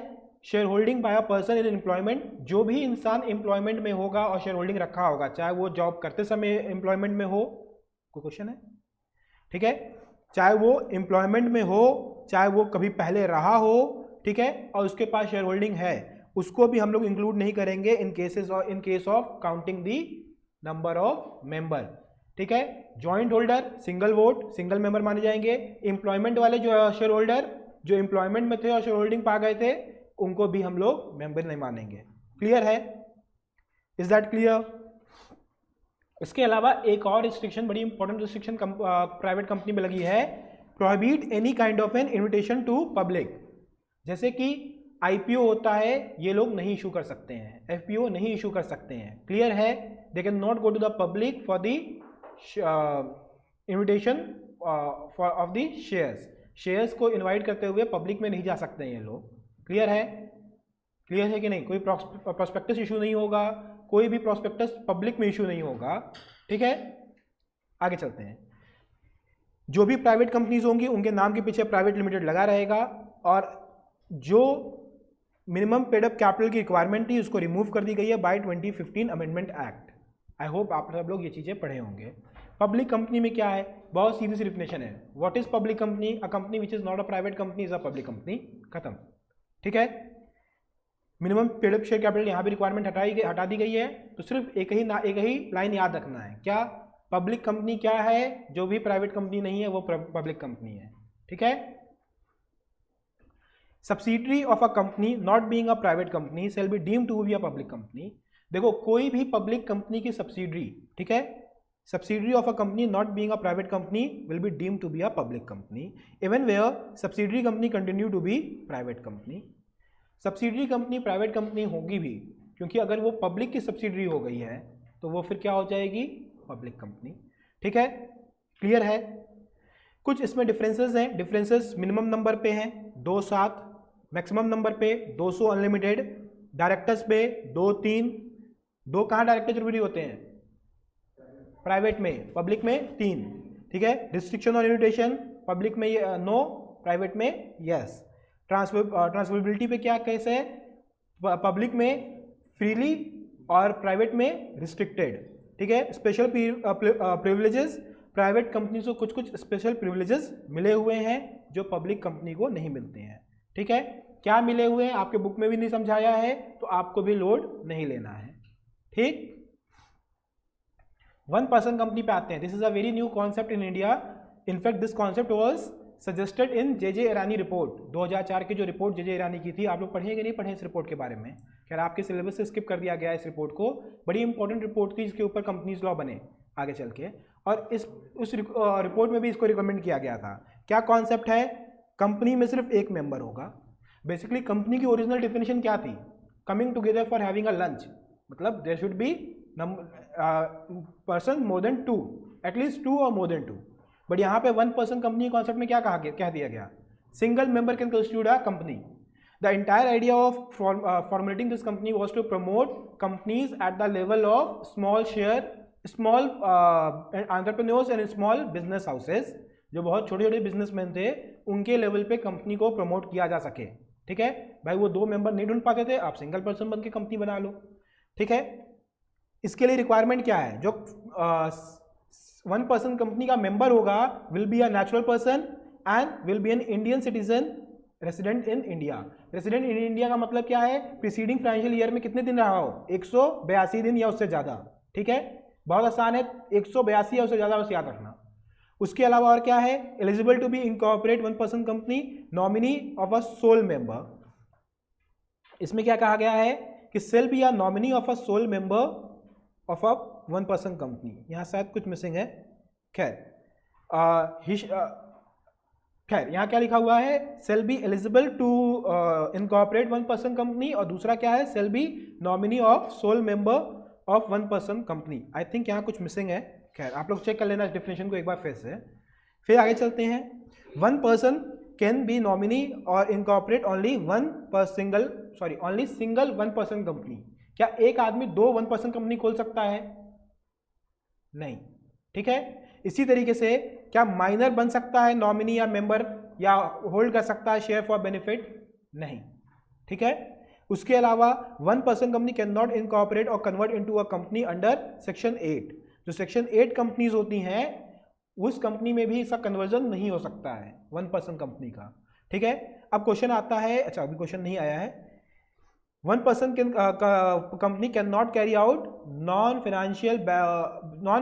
S1: share holding bye a person in employment, जो भी इंसान एम्प्लॉयमेंट में होगा और शेयर होल्डिंग रखा होगा, चाहे वो जॉब करते समय एम्प्लॉयमेंट में हो, कोई क्वेश्चन है? ठीक है, चाहे वो एम्प्लॉयमेंट में हो, चाहे वो कभी पहले रहा हो, ठीक है, और उसके पास शेयर होल्डिंग है, उसको भी हम लोग इंक्लूड नहीं करेंगे in case of counting the number of member. ठीक है, joint holder single vote, single member माने जाएंगे। एम्प्लॉयमेंट वाले जो शेयर होल्डर जो एम्प्लॉयमेंट में थे और शेयर होल्डिंग पा गए थे, उनको भी हम लोग मेंबर नहीं मानेंगे। क्लियर है? Is that clear? इसके अलावा एक और रिस्ट्रिक्शन, बड़ी इंपॉर्टेंट रिस्ट्रिक्शन प्राइवेट कंपनी में लगी है, prohibit any kind of an invitation to public. जैसे कि आईपीओ होता है, ये लोग नहीं इशू कर सकते हैं, एफपीओ नहीं इशू कर सकते हैं। क्लियर है? They cannot go to the public for the invitation of the shares. Shares को इन्वाइट करते हुए पब्लिक में नहीं जा सकते हैं ये लोग। क्लियर है? क्लियर है कि नहीं? कोई प्रोस्पेक्टस इशू नहीं होगा, कोई भी प्रोस्पेक्टस पब्लिक में इशू नहीं होगा। ठीक है, आगे चलते हैं। जो भी प्राइवेट कंपनीज होंगी उनके नाम के पीछे प्राइवेट लिमिटेड लगा रहेगा, और जो मिनिमम पेड अप कैपिटल की रिक्वायरमेंट थी उसको रिमूव कर दी गई है by 2015 amendment act. I hope आप सब लोग ये चीज़ें पढ़े होंगे। पब्लिक कंपनी में क्या है? बहुत सीधी सी डिफिनेशन है। What is public company? A company which is not a private company is a public company. खत्म। ठीक है, minimum paid up share capital यहाँ भी रिक्वायरमेंट हटा दी गई है। तो सिर्फ एक ही लाइन याद रखना है, क्या? पब्लिक कंपनी क्या है? जो भी प्राइवेट कंपनी नहीं है वो पब्लिक कंपनी है। ठीक है। Subsidiary of a company not being a private company shall be deemed to be a public company. देखो, कोई भी पब्लिक कंपनी की सब्सिडरी, ठीक है, subsidiary of a company not being a private company will be deemed to be a public company even where subsidiary company continue to be private company. Subsidiary company private company होगी भी, क्योंकि अगर वो public की subsidiary हो गई है तो वो फिर क्या हो जाएगी? Public company. ठीक है, क्लियर है? कुछ इसमें डिफरेंसेस हैं। डिफरेंसेस मिनिमम नंबर पे हैं 2-7, मैक्सिमम नंबर पे 200 अनलिमिटेड, डायरेक्टर्स पे 2-3। 2 कहाँ डायरेक्टर जरूरी होते हैं? प्राइवेट में, पब्लिक में 3। ठीक है। रिस्ट्रिक्शन और लिमिटेशन, पब्लिक में नो, प्राइवेट में यस। ट्रांसफरेबिलिटी पे क्या केस है? पब्लिक में फ्रीली और प्राइवेट में रिस्ट्रिक्टेड। ठीक है। स्पेशल प्रिविलेजेस, प्राइवेट कंपनी को कुछ कुछ स्पेशल प्रिविलेजेस मिले हुए हैं जो पब्लिक कंपनी को नहीं मिलते हैं। ठीक है, क्या मिले हुए हैं आपके बुक में भी नहीं समझाया है, तो आपको भी लोड नहीं लेना है। ठीक, 1 पर्सन कंपनी पे आते हैं। This is a very new concept in India. In fact this concept was suggested in J Irani report. 2004 की जो रिपोर्ट जे ईरानी की थी, आप लोग पढ़ेंगे नहीं पढ़े इस रिपोर्ट के बारे में? खैर, आपके सिलेबस से स्किप कर दिया गया इस रिपोर्ट को। बड़ी इंपॉर्टेंट रिपोर्ट थी, इसके ऊपर कंपनीज लॉ बने आगे चल के, और उस रिपोर्ट में भी इसको रिकमेंड किया गया था। क्या कॉन्सेप्ट है? कंपनी में सिर्फ एक मेंबर होगा। बेसिकली कंपनी की ओरिजिनल डेफिनेशन क्या थी? Coming together for having a lunch, मतलब there should be person more than 2, at least 2 or more than 2। But यहाँ पे 1 पर्सन कंपनी कॉन्सेप्ट में क्या कह दिया गया? Single member can constitute a company. The entire idea of formulating this company was to promote companies at the level of small entrepreneurs and small business houses. जो बहुत छोटे छोटे बिजनेसमैन थे, उनके लेवल पे कंपनी को प्रमोट किया जा सके। ठीक है भाई, वो 2 मेंबर नहीं ढूंढ पाते थे, आप सिंगल पर्सन बन के कंपनी बना लो। ठीक है, इसके लिए रिक्वायरमेंट क्या है? जो 1 पर्सन कंपनी का मेंबर होगा will be a natural person and will be an Indian citizen resident in India. Resident in India का मतलब क्या है? प्रीसीडिंग फाइनेंशियल ईयर में कितने दिन रहा हो? 182 दिन या उससे ज्यादा। ठीक है, बहुत आसान है, 182 या उससे ज्यादा, बस याद रखना। उसके अलावा और क्या है? Eligible to be incorporate 1 person company, nominee of a sole member. इसमें क्या कहा गया है कि shall be or nominee of a sole member of a 1 person company. यहां शायद कुछ मिसिंग है। खैर यहाँ क्या लिखा हुआ है? Shall be eligible to incorporate 1 person company, और दूसरा क्या है? Shall be nominee of sole member of 1 person company. I think यहाँ कुछ मिसिंग है। खैर, आप लोग चेक कर लेना डेफिनेशन को एक बार फिर से। फिर आगे चलते हैं। 1 पर्सन कैन बी नॉमिनी और incorporate only single 1 person company. क्या एक आदमी 2 1 पर्सन कंपनी खोल सकता है? नहीं। ठीक है, इसी तरीके से क्या माइनर बन सकता है नॉमिनी या मेंबर, या होल्ड कर सकता है शेयर फॉर बेनिफिट? नहीं। ठीक है, उसके अलावा 1 person company can not incorporate or convert into a company under section 8। जो सेक्शन 8 कंपनीज होती हैं, उस कंपनी में भी इसका कन्वर्जन नहीं हो सकता है 1 पर्सन कंपनी का। ठीक है, अब क्वेश्चन आता है, अच्छा अभी क्वेश्चन नहीं आया है। 1 person company can not carry out non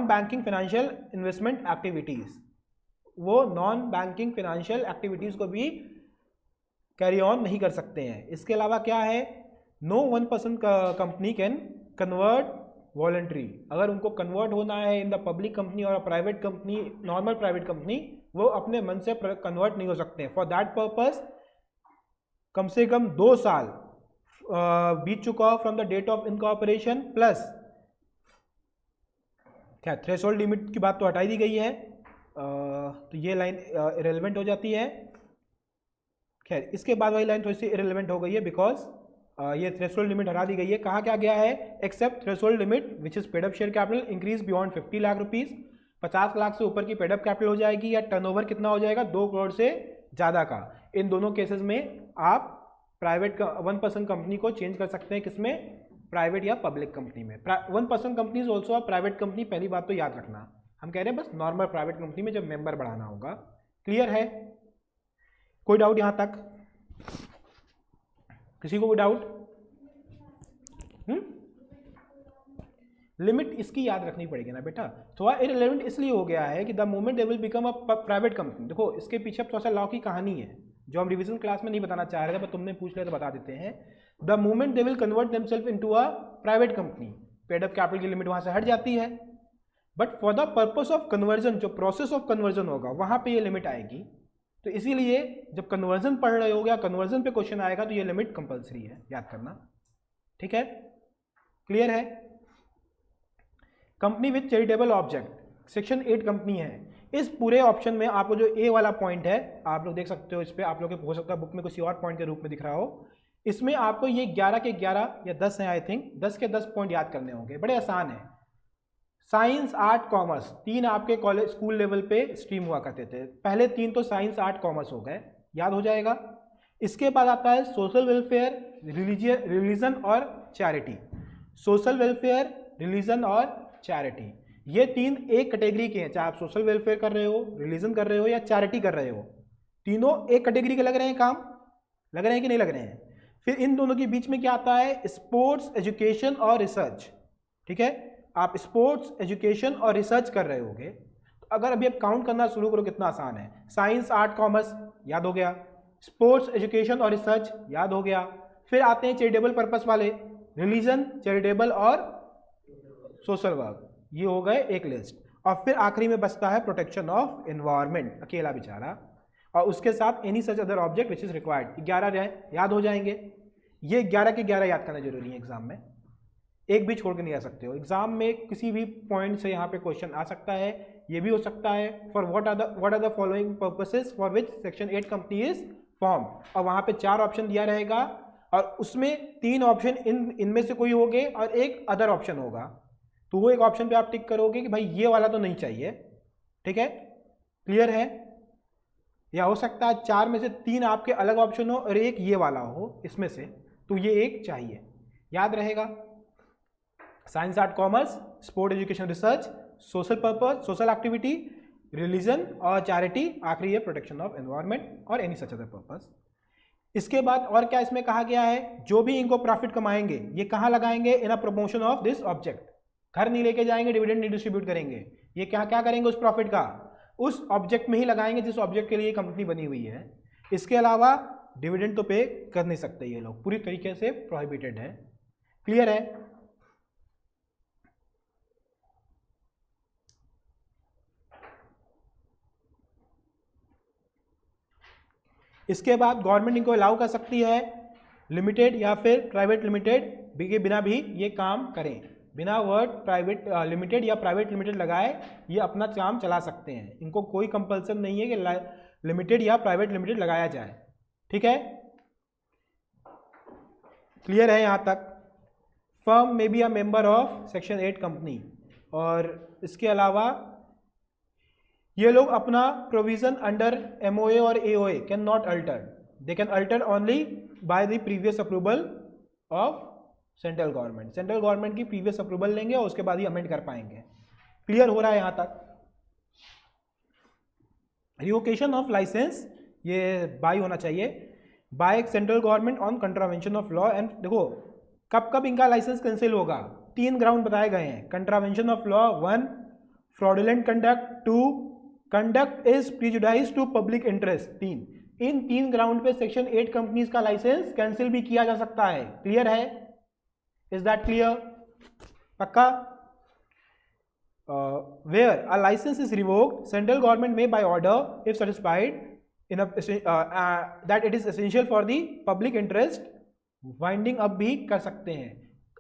S1: banking financial investment activities. वो नॉन बैंकिंग फाइनेंशियल एक्टिविटीज को भी कैरी ऑन नहीं कर सकते हैं। इसके अलावा क्या है? No 1 person company can convert voluntary. अगर उनको कन्वर्ट होना है इन द पब्लिक कंपनी और private company, normal private company, वो अपने मन से कन्वर्ट नहीं हो सकते। फॉर दैट पर्पस कम से कम 2 साल बीत चुका from the date of incorporation, plus क्या थ्रेशोल्ड लिमिट की बात तो हटाई दी गई है, तो ये लाइन इरेलेवेंट हो जाती है। खैर इसके बाद वाली लाइन थोड़ी सी इरेलीवेंट हो गई है बिकॉज ये थ्रेशोल्ड लिमिट हटा दी गई है। कहा क्या गया है, except threshold limit which is paid up share capital increase beyond 50 lakh rupees, 50 lakh से ऊपर की पेड अप कैपिटल हो जाएगी, या टर्नओवर कितना हो जाएगा 2 करोड़ से ज़्यादा का। इन दोनों केसेस में आप प्राइवेट 1% कंपनी को चेंज कर सकते हैं, किसमें, प्राइवेट या पब्लिक कंपनी में। 1% company is also a private company, पहली बात तो याद रखना। हम कह रहे हैं बस नॉर्मल प्राइवेट कंपनी में जब मेंबर बढ़ाना होगा। क्लियर है, कोई डाउट यहां तक, किसी को कोई डाउट? लिमिट इसकी याद रखनी पड़ेगी ना बेटा, थोड़ा इररिलेवेंट इसलिए हो गया है कि the moment they will become a private company. देखो इसके पीछे थोड़ा सा लॉ की कहानी है जो हम रिवीजन क्लास में नहीं बताना चाह रहे थे, पर तुमने पूछ लिया तो बता देते हैं। The moment they will convert themselves into a private company, paid up capital की लिमिट वहां से हट जाती है, but for the purpose of conversion, जो प्रोसेस ऑफ कन्वर्जन होगा वहां पे ये लिमिट आएगी। तो इसीलिए जब कन्वर्जन पढ़ रहे हो या कन्वर्जन पे क्वेश्चन आएगा तो ये लिमिट कंपलसरी है, याद करना। ठीक है, क्लियर है। Company with charitable object, section 8 company है। इस पूरे ऑप्शन में आपको जो ए वाला पॉइंट है, आप लोग देख सकते हो, इस पे आप लोग हो सकता है बुक में किसी और पॉइंट के रूप में दिख रहा हो। इसमें आपको ये 11 के 11 या 10 है आई थिंक, 10 के 10 पॉइंट याद करने होंगे, बड़े आसान है। साइंस, आर्ट, कॉमर्स, 3 आपके कॉलेज स्कूल लेवल पे स्ट्रीम हुआ करते थे। पहले 3 तो साइंस, आर्ट, कॉमर्स हो गए, याद हो जाएगा। इसके बाद आता है सोशल वेलफेयर, रिलीजन और चैरिटी। सोशल वेलफेयर, रिलीजन और चैरिटी, ये 3 एक कैटेगरी के हैं, चाहे आप सोशल वेलफेयर कर रहे हो, रिलीजन कर रहे हो या चैरिटी कर रहे हो, तीनों एक कैटेगरी के लग रहे हैं काम, लग रहे हैं कि नहीं लग रहे हैं। फिर इन दोनों के बीच में क्या आता है, स्पोर्ट्स, एजुकेशन और रिसर्च। ठीक है, आप स्पोर्ट्स, एजुकेशन और रिसर्च कर रहे होगे, तो अगर अभी आप काउंट करना शुरू करो कितना आसान है। साइंस, आर्ट, कॉमर्स याद हो गया, स्पोर्ट्स, एजुकेशन और रिसर्च याद हो गया। फिर आते हैं चैरिटेबल पर्पस वाले, रिलीजन, चैरिटेबल और सोशल वर्क, ये हो गए एक लिस्ट। और फिर आखिरी में बचता है प्रोटेक्शन ऑफ एनवायरनमेंट, अकेला बेचारा, और उसके साथ any such other object which is required. 11 याद हो जाएंगे। ये 11 के 11 याद करना जरूरी है एग्जाम में, एक भी छोड़ के नहीं आ सकते हो। एग्जाम में किसी भी पॉइंट से यहाँ पे क्वेश्चन आ सकता है, ये भी हो सकता है for what are the following purposes for which section 8 company is form, और वहाँ पे 4 ऑप्शन दिया रहेगा और उसमें 3 ऑप्शन इनमें से कोई होंगे और एक अदर ऑप्शन होगा। तो वो एक ऑप्शन पे आप टिक करोगे कि भाई ये वाला तो नहीं चाहिए। ठीक है, क्लियर है। या हो सकता है 4 में से 3 आपके अलग ऑप्शन हो और एक ये वाला हो इसमें से, तो ये एक चाहिए, याद रहेगा। Science, art, commerce, sport, education, research, social purpose, social activity, religion और चैरिटी, आखिरी है प्रोटेक्शन ऑफ एनवायरनमेंट और एनी सच अदर पर्पस। इसके बाद और क्या इसमें कहा गया है, जो भी इनको प्रॉफिट कमाएंगे ये कहाँ लगाएंगे, in a promotion of this object. घर नहीं लेके जाएंगे, डिविडेंड नहीं डिस्ट्रीब्यूट करेंगे, ये क्या क्या करेंगे उस प्रॉफिट का, उस ऑब्जेक्ट में ही लगाएंगे जिस ऑब्जेक्ट के लिए कंपनी बनी हुई है। इसके अलावा डिविडेंड तो पे कर नहीं सकते, ये लोग पूरी तरीके से प्रोहिबिटेड है। क्लियर है। इसके बाद गवर्नमेंट इनको अलाउ कर सकती है लिमिटेड या फिर प्राइवेट लिमिटेड के बिना भी ये काम करें, बिना वर्ड प्राइवेट लिमिटेड या प्राइवेट लिमिटेड लगाए ये अपना काम चला सकते हैं। इनको कोई कंपल्सन नहीं है कि लिमिटेड या प्राइवेट लिमिटेड लगाया जाए। ठीक है, क्लियर है यहाँ तक। फर्म में be a member of section 8 company, और इसके अलावा ये लोग अपना प्रोविजन अंडर MOA और AOA can not alter, they can alter only by the previous approval of central government. Central government की प्रीवियस अप्रूवल लेंगे और उसके बाद ही अमेंड कर पाएंगे। क्लियर हो रहा है यहां तक। रिवोकेशन ऑफ लाइसेंस ये बाय होना चाहिए by central government on contravention of law and, देखो कब कब इनका लाइसेंस कैंसिल होगा, 3 ग्राउंड बताए गए हैं। Contravention of law 1, fraudulent conduct 2, conduct is prejudice to public interest 3। इन 3 ग्राउंड पे सेक्शन 8 कंपनीज का लाइसेंस कैंसिल भी किया जा सकता है। क्लियर है, इज दैट क्लियर, पक्का। Where a licence is revoked central government में by order if satisfied in that it is essential for the public interest, winding up भी कर सकते हैं।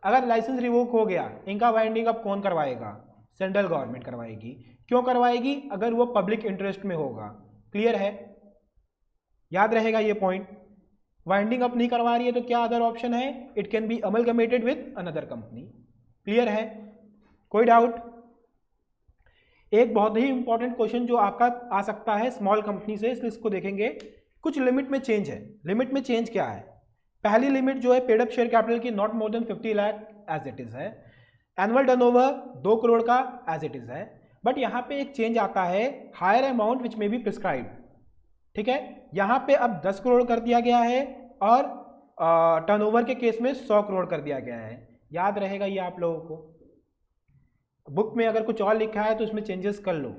S1: अगर लाइसेंस रिवोक हो गया, इनका वाइंडिंग अप कौन करवाएगा, सेंट्रल गवर्नमेंट करवाएगी। क्यों करवाएगी, अगर वो पब्लिक इंटरेस्ट में होगा। क्लियर है, याद रहेगा ये पॉइंट। वाइंडिंग अप नहीं करवा रही है तो क्या अदर ऑप्शन है? It can be amalgamated with another company. Clear है? कोई डाउट? एक बहुत ही इंपॉर्टेंट क्वेश्चन जो आपका आ सकता है स्मॉल कंपनी से, इसलिए इसको देखेंगे। कुछ लिमिट में चेंज है। लिमिट में चेंज क्या है? पहली लिमिट जो है पेड अप शेयर कैपिटल की not more than 50 lakh as it is है। एनुअल टर्नओवर 2 करोड़ का एज इट इज है। बट यहाँ पे एक चेंज आता है, higher amount which may be prescribe. ठीक है, यहाँ पे अब 10 करोड़ कर दिया गया है और टर्नओवर के केस में 100 करोड़ कर दिया गया है। याद रहेगा ये आप लोगों को। बुक में अगर कुछ और लिखा है तो इसमें चेंजेस कर लो।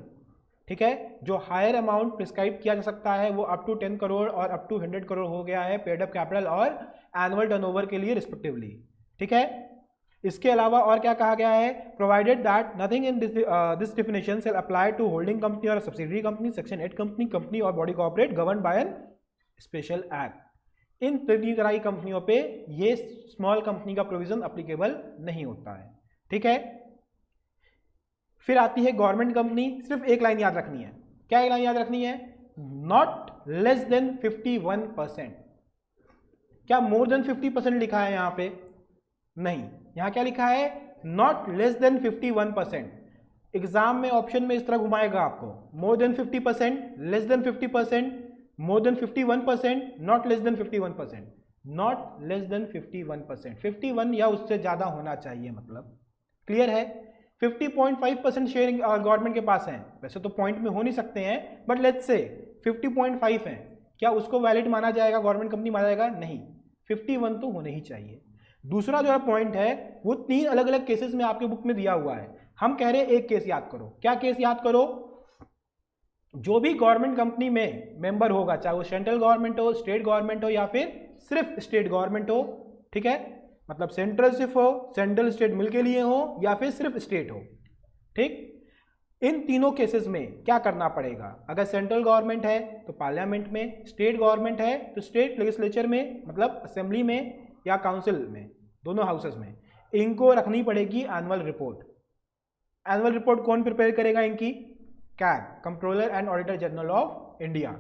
S1: ठीक है, जो हायर अमाउंट प्रिस्क्राइब किया जा सकता है वो अप टू 10 करोड़ और अप टू 100 करोड़ हो गया है पेड अप कैपिटल और एनुअल टर्नओवर के लिए रिस्पेक्टिवली। ठीक है, इसके अलावा और क्या कहा गया है? Provided that nothing in this definition shall apply to holding company or subsidiary company, section 8 company, company or body corporate govern by an special act. इन तीन तरह की कंपनियों पे ये स्मॉल कंपनी का प्रोविजन अप्लीकेबल नहीं होता है। ठीक है, फिर आती है गवर्नमेंट कंपनी। सिर्फ एक लाइन याद रखनी है। क्या एक लाइन याद रखनी है? Not less then 51%। क्या मोर देन 50% लिखा है यहां पे? नहीं, यहां क्या लिखा है? Not less then 51%। एग्जाम में ऑप्शन में इस तरह घुमाएगा आपको, मोर than 50%, less than 50%, more than 51%, not less then 51%। Not less then 51%, 51 या उससे ज्यादा होना चाहिए मतलब। क्लियर है? 50.5% शेयरिंग गवर्नमेंट के पास है। वैसे तो पॉइंट में हो नहीं सकते हैं, बट लेट्स से 50.5 है, क्या उसको वैलिड माना जाएगा, गवर्नमेंट कंपनी माना जाएगा? नहीं, 51 तो होने ही चाहिए। दूसरा जो है पॉइंट है वो 3 अलग अलग केसेस में आपके बुक में दिया हुआ है। हम कह रहे हैं एक केस याद करो। क्या केस याद करो? जो भी गवर्नमेंट कंपनी में मेंबर होगा, चाहे वो सेंट्रल गवर्नमेंट हो, स्टेट गवर्नमेंट हो या फिर सिर्फ स्टेट गवर्नमेंट हो। ठीक है, मतलब सेंट्रल सिर्फ हो, सेंट्रल स्टेट मिलके लिए हो या फिर सिर्फ स्टेट हो। ठीक, इन तीनों केसेस में क्या करना पड़ेगा? अगर सेंट्रल गवर्नमेंट है तो पार्लियामेंट में, स्टेट गवर्नमेंट है तो स्टेट लेजिस्लेचर में, मतलब असेंबली में या काउंसिल में, दोनों हाउसेस में इनको रखनी पड़ेगी एनुअल रिपोर्ट। एनुअल रिपोर्ट कौन प्रिपेयर करेगा इनकी? CAG, controller and auditor general of India.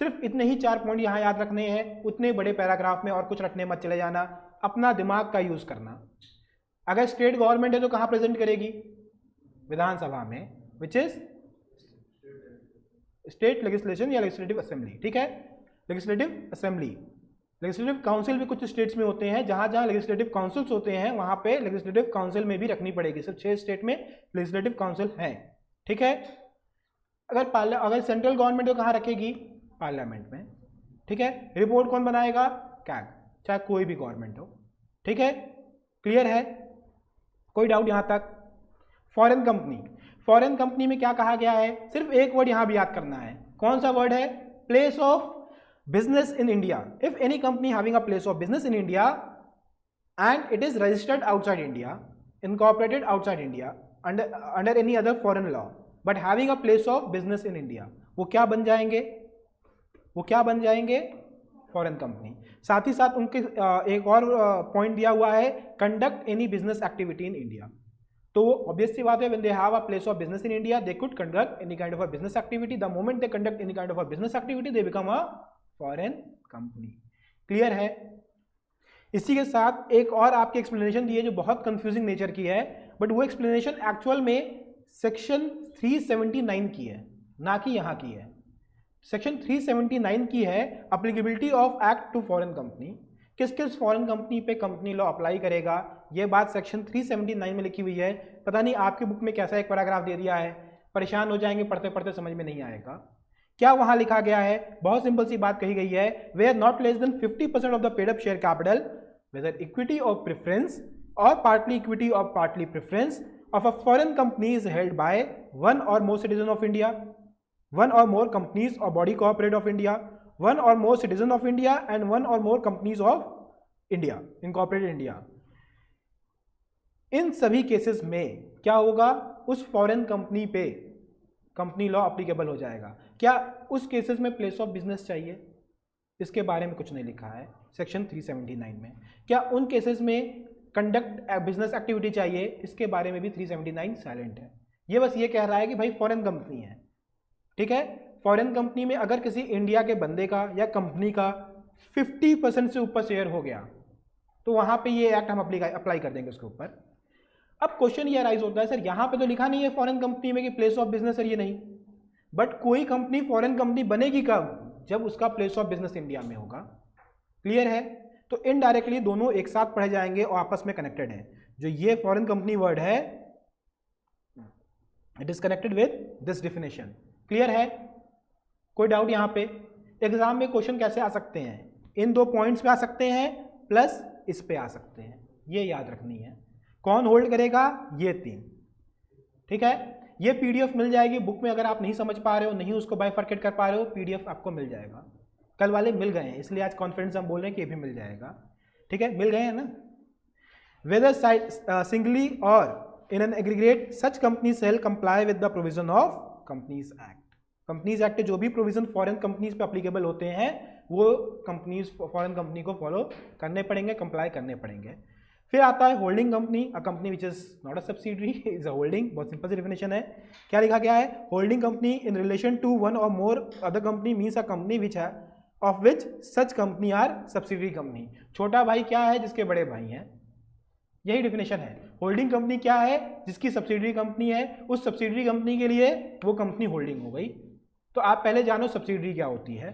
S1: सिर्फ इतने ही 4 पॉइंट यहां याद रखने हैं, उतने बड़े पैराग्राफ में और कुछ रटने मत चले जाना, अपना दिमाग का यूज करना। अगर स्टेट गवर्नमेंट है तो कहां प्रेजेंट करेगी? विधानसभा में, विच इज स्टेट लेजिस्लेशन या लेजिस्लेटिव असेंबली। ठीक है, लेजिस्लेटिव असेंबली। लेजिस्लेटिव काउंसिल भी कुछ स्टेट्स में होते हैं, जहां जहां लेजिस्लेटिव काउंसिल्स होते हैं वहां पे लेजिस्लेटिव काउंसिल में भी रखनी पड़ेगी। सिर्फ 6 स्टेट में लेजिस्लेटिव काउंसिल है। ठीक है, अगर सेंट्रल गवर्नमेंट को कहां रखेगी? पार्लियामेंट में। ठीक है, रिपोर्ट कौन बनाएगा? कैग, चाहे कोई भी गवर्नमेंट हो। ठीक है, क्लियर है? कोई डाउट यहां तक? Foreign company. फॉरेन कंपनी में क्या कहा गया है? सिर्फ एक वर्ड यहां भी याद करना है। कौन सा वर्ड है? Place of business in India. If any company having a place of business in India and it is registered outside India, incorporated outside India under any other foreign law, but having a place of business in India, वो क्या बन जाएंगे? वो क्या बन जाएंगे? Foreign company. साथ ही साथ उनके एक और पॉइंट दिया हुआ है, conduct any business activity in India. तो ऑब्वियस सी बात है, when they have a place of business in India, they could conduct any kind of a business activity. The moment they conduct any kind of a business activity, they become a foreign company. Clear है? इसी के साथ एक और आपकी explanation दी है जो बहुत कंफ्यूजिंग नेचर की है, बट वो एक्सप्लेनेशन एक्चुअल में सेक्शन 379 की है, ना कि यहां की है। सेक्शन 379 की है applicability of act to foreign company. किस किस फॉरेन कंपनी पे कंपनी लॉ अप्लाई करेगा, ये बात सेक्शन 379 में लिखी हुई है। पता नहीं आपकी बुक में कैसा एक पैराग्राफ दे दिया है, परेशान हो जाएंगे, पढ़ते पढ़ते समझ में नहीं आएगा। क्या वहां लिखा गया है? बहुत सिंपल सी बात कही गई है, where not less than 50% of the paid up share capital whether equity of preference or partly equity or partly preference of a foreign company is held by one or more citizen of India, one or more companies or body corporate of India, one or more citizen of India and one or more companies of India, incorporated India. इन सभी cases में क्या होगा? उस foreign company पे company law applicable हो जाएगा। क्या उस केसेस में प्लेस ऑफ बिजनेस चाहिए? इसके बारे में कुछ नहीं लिखा है सेक्शन 379 में। क्या उन केसेस में कंडक्ट बिजनेस एक्टिविटी चाहिए? इसके बारे में भी 379 साइलेंट है। ये बस ये कह रहा है कि भाई फॉरेन कंपनी है। ठीक है, फॉरेन कंपनी में अगर किसी इंडिया के बंदे का या कंपनी का 50% से ऊपर शेयर हो गया तो वहां पे ये एक्ट हम अप्लाई कर देंगे उसके ऊपर। अब क्वेश्चन ये राइज होता है सर यहाँ पे तो लिखा नहीं है फॉरेन कंपनी में कि प्लेस ऑफ बिजनेस है, ये नहीं, बट कोई कंपनी फॉरेन कंपनी बनेगी कब, जब उसका प्लेस ऑफ बिजनेस इंडिया में होगा। क्लियर है? तो इनडायरेक्टली दोनों एक साथ पढ़े जाएंगे और आपस में कनेक्टेड है। जो ये फॉरेन कंपनी वर्ड है it is connected with this definition. Clear है? कोई डाउट यहाँ पे? एग्जाम में क्वेश्चन कैसे आ सकते हैं, इन दो पॉइंट्स पे आ सकते हैं प्लस इस पे आ सकते हैं, ये याद रखनी है। कौन होल्ड करेगा? ये तीन। ठीक है? ये पीडीएफ मिल जाएगी बुक में, अगर आप नहीं समझ पा रहे हो, नहीं उसको बाइफरकेट कर पा रहे हो, पीडीएफ आपको मिल जाएगा। कल वाले मिल गए हैं इसलिए आज कॉन्फिडेंस हम बोल रहे हैं कि ये भी मिल जाएगा। ठीक है? मिल गए हैं ना? वेदर सिंगली और in an aggregate such companies shall comply with the provision of Companies Act। Companies act जो भी प्रोविजन फॉरेन कंपनीज पे अप्लीकेबल होते हैं वो कंपनीज फॉरेन कंपनी को फॉलो करने पड़ेंगे, कंप्लाई करने पड़ेंगे। फिर आता है holding company, a company which is not a subsidiary is a holding. बहुत सिंपल सी डेफिनेशन है। क्या लिखा गया है? Holding company in relation to one or more other company means a company which है of which such company are subsidiary company. छोटा भाई क्या है? जिसके बड़े भाई हैं, यही डेफिनेशन है। होल्डिंग कंपनी क्या है? जिसकी सब्सिडरी कंपनी है, उस सब्सिडरी कंपनी के लिए वो कंपनी होल्डिंग हो गई। तो आप पहले जानो सब्सिडरी क्या होती है।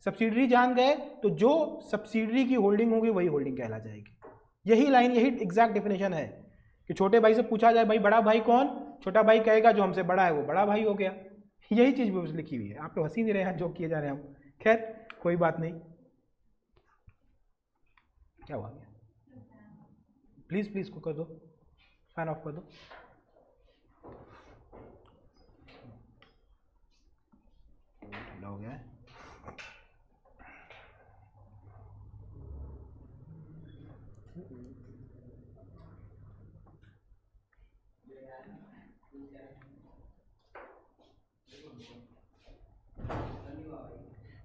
S1: सब्सिडरी जान गए तो जो सब्सिडरी की होल्डिंग होगी वही होल्डिंग कहला जाएगी। यही लाइन, यही एग्जैक्ट डेफिनेशन है कि छोटे भाई से पूछा जाए भाई बड़ा भाई कौन, छोटा भाई कहेगा जो हमसे बड़ा है वो बड़ा भाई हो गया। यही चीज भी लिखी हुई है। आप तो हंसी नहीं रहे हैं जो किए जा रहे हैं हम। खैर कोई बात नहीं। क्या हुआ? प्लीज प्लीज को कर दो, फैन ऑफ कर दो। हो गया है।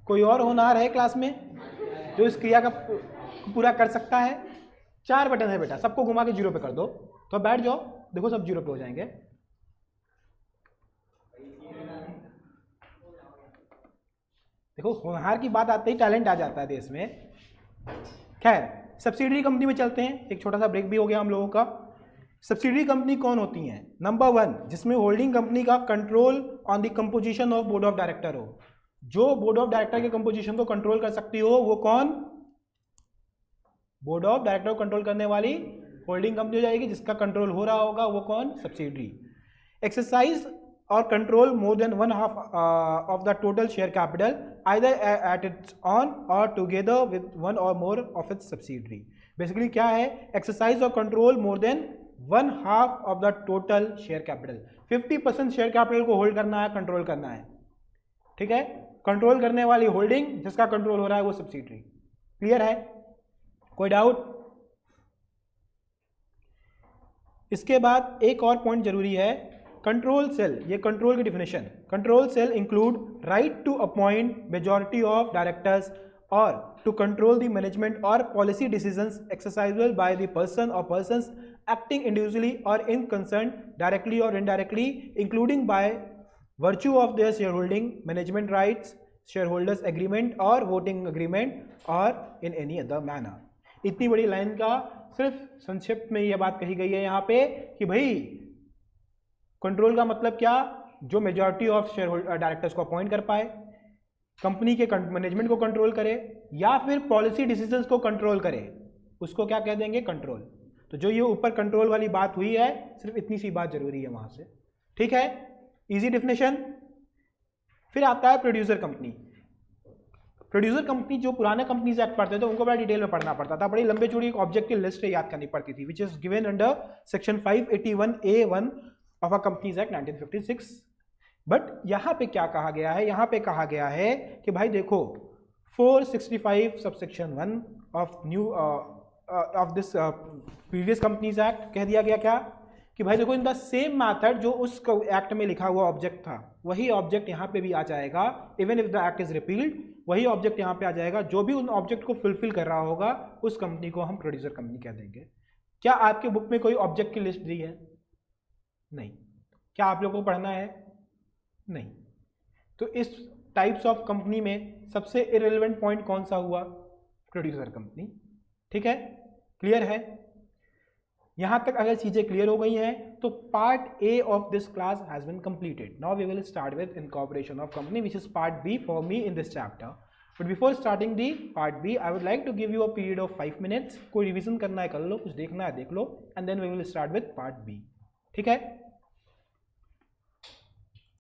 S1: कोई और होनहार है क्लास में जो इस क्रिया का पूरा कर सकता है? 4 बटन है बेटा, सबको घुमा के 0 पे कर दो तो बैठ जाओ, देखो सब 0 पे हो जाएंगे। देखो होनहार की बात आते ही टैलेंट आ जाता है देश में। खैर सब्सिडरी कंपनी में चलते हैं। एक छोटा सा ब्रेक भी हो गया हम लोगों का। सब्सिडरी कंपनी कौन होती हैं? नंबर 1 जिसमें होल्डिंग कंपनी का control on the composition of board of director हो। जो बोर्ड ऑफ डायरेक्टर के कंपोजिशन को कंट्रोल कर सकती हो वो कौन? बोर्ड ऑफ डायरेक्टर को कंट्रोल करने वाली होल्डिंग कंपनी हो जाएगी। जिसका कंट्रोल हो रहा होगा वो कौन? सब्सिडरी। एक्सरसाइज और control more than 1/2 of the total share capital either at its own or together with one or more of its subsidiary। Basically क्या है? एक्सरसाइज और control more than 1/2 of the total share capital। 50% share capital को hold करना है, control करना है। ठीक है? कंट्रोल करने वाली होल्डिंग, जिसका कंट्रोल हो रहा है वो सब्सिडरी। क्लियर है? कोई डाउट? इसके बाद एक और पॉइंट जरूरी है, कंट्रोल सेल। ये कंट्रोल की definition. Control shall include right to appoint majority of directors और टू कंट्रोल द मैनेजमेंट और policy decisions exercisable by the person और पर्संस एक्टिंग इंडिविजुअली और इन कंसर्न डायरेक्टली और indirectly including by virtue of their share holding, management rights, share holders agreement और voting agreement और in any other manner. इतनी बड़ी line का सिर्फ संक्षिप्त में यह बात कही गई है यहाँ पे कि भाई कंट्रोल का मतलब क्या? जो majority of share holder directors को अपॉइंट कर पाए, कंपनी के मैनेजमेंट को कंट्रोल करे या फिर पॉलिसी डिसीजंस को कंट्रोल करे, उसको क्या कह देंगे? कंट्रोल। तो जो ये ऊपर कंट्रोल वाली बात हुई है, सिर्फ इतनी सी बात जरूरी है वहां से। ठीक है? Easy definition. फिर आता है प्रोड्यूसर कंपनी। प्रोड्यूसर कंपनी जो पुराने कंपनीज एक्ट पढ़ते थे उनको बड़ा डिटेल में पढ़ना पड़ता था। बड़ी लंबे चौड़ी एक ऑब्जेक्ट की लिस्ट याद करनी पड़ती थी, विच is given under section 581A1 of a companies act 1956। But यहां पे क्या कहा गया है? यहां पे कहा गया है कि भाई देखो 465 subsection 1 of new of this previous companies act कह दिया गया क्या कि भाई देखो इन द सेम मैथड जो उस एक्ट में लिखा हुआ ऑब्जेक्ट था वही ऑब्जेक्ट यहाँ पे भी आ जाएगा। Even if the act is repealed वही ऑब्जेक्ट यहाँ पे आ जाएगा। जो भी उन ऑब्जेक्ट को फुलफिल कर रहा होगा उस कंपनी को हम प्रोड्यूसर कंपनी कह देंगे। क्या आपके बुक में कोई ऑब्जेक्ट की लिस्ट दी है? नहीं। क्या आप लोगों को पढ़ना है? नहीं। तो इस टाइप्स ऑफ कंपनी में सबसे इरेलेवेंट पॉइंट कौन सा हुआ? Producer company. ठीक है, क्लियर है? यहां तक अगर चीजें क्लियर हो गई हैं तो part A of this class has been completed. Now we will start with incorporation of company which is part B for me in this chapter. But before starting the part B I would like to give you a period of 5 minutes. कोई revision करना है कर लो, कुछ देखना है देख लो, and then we will start with part B. ठीक है?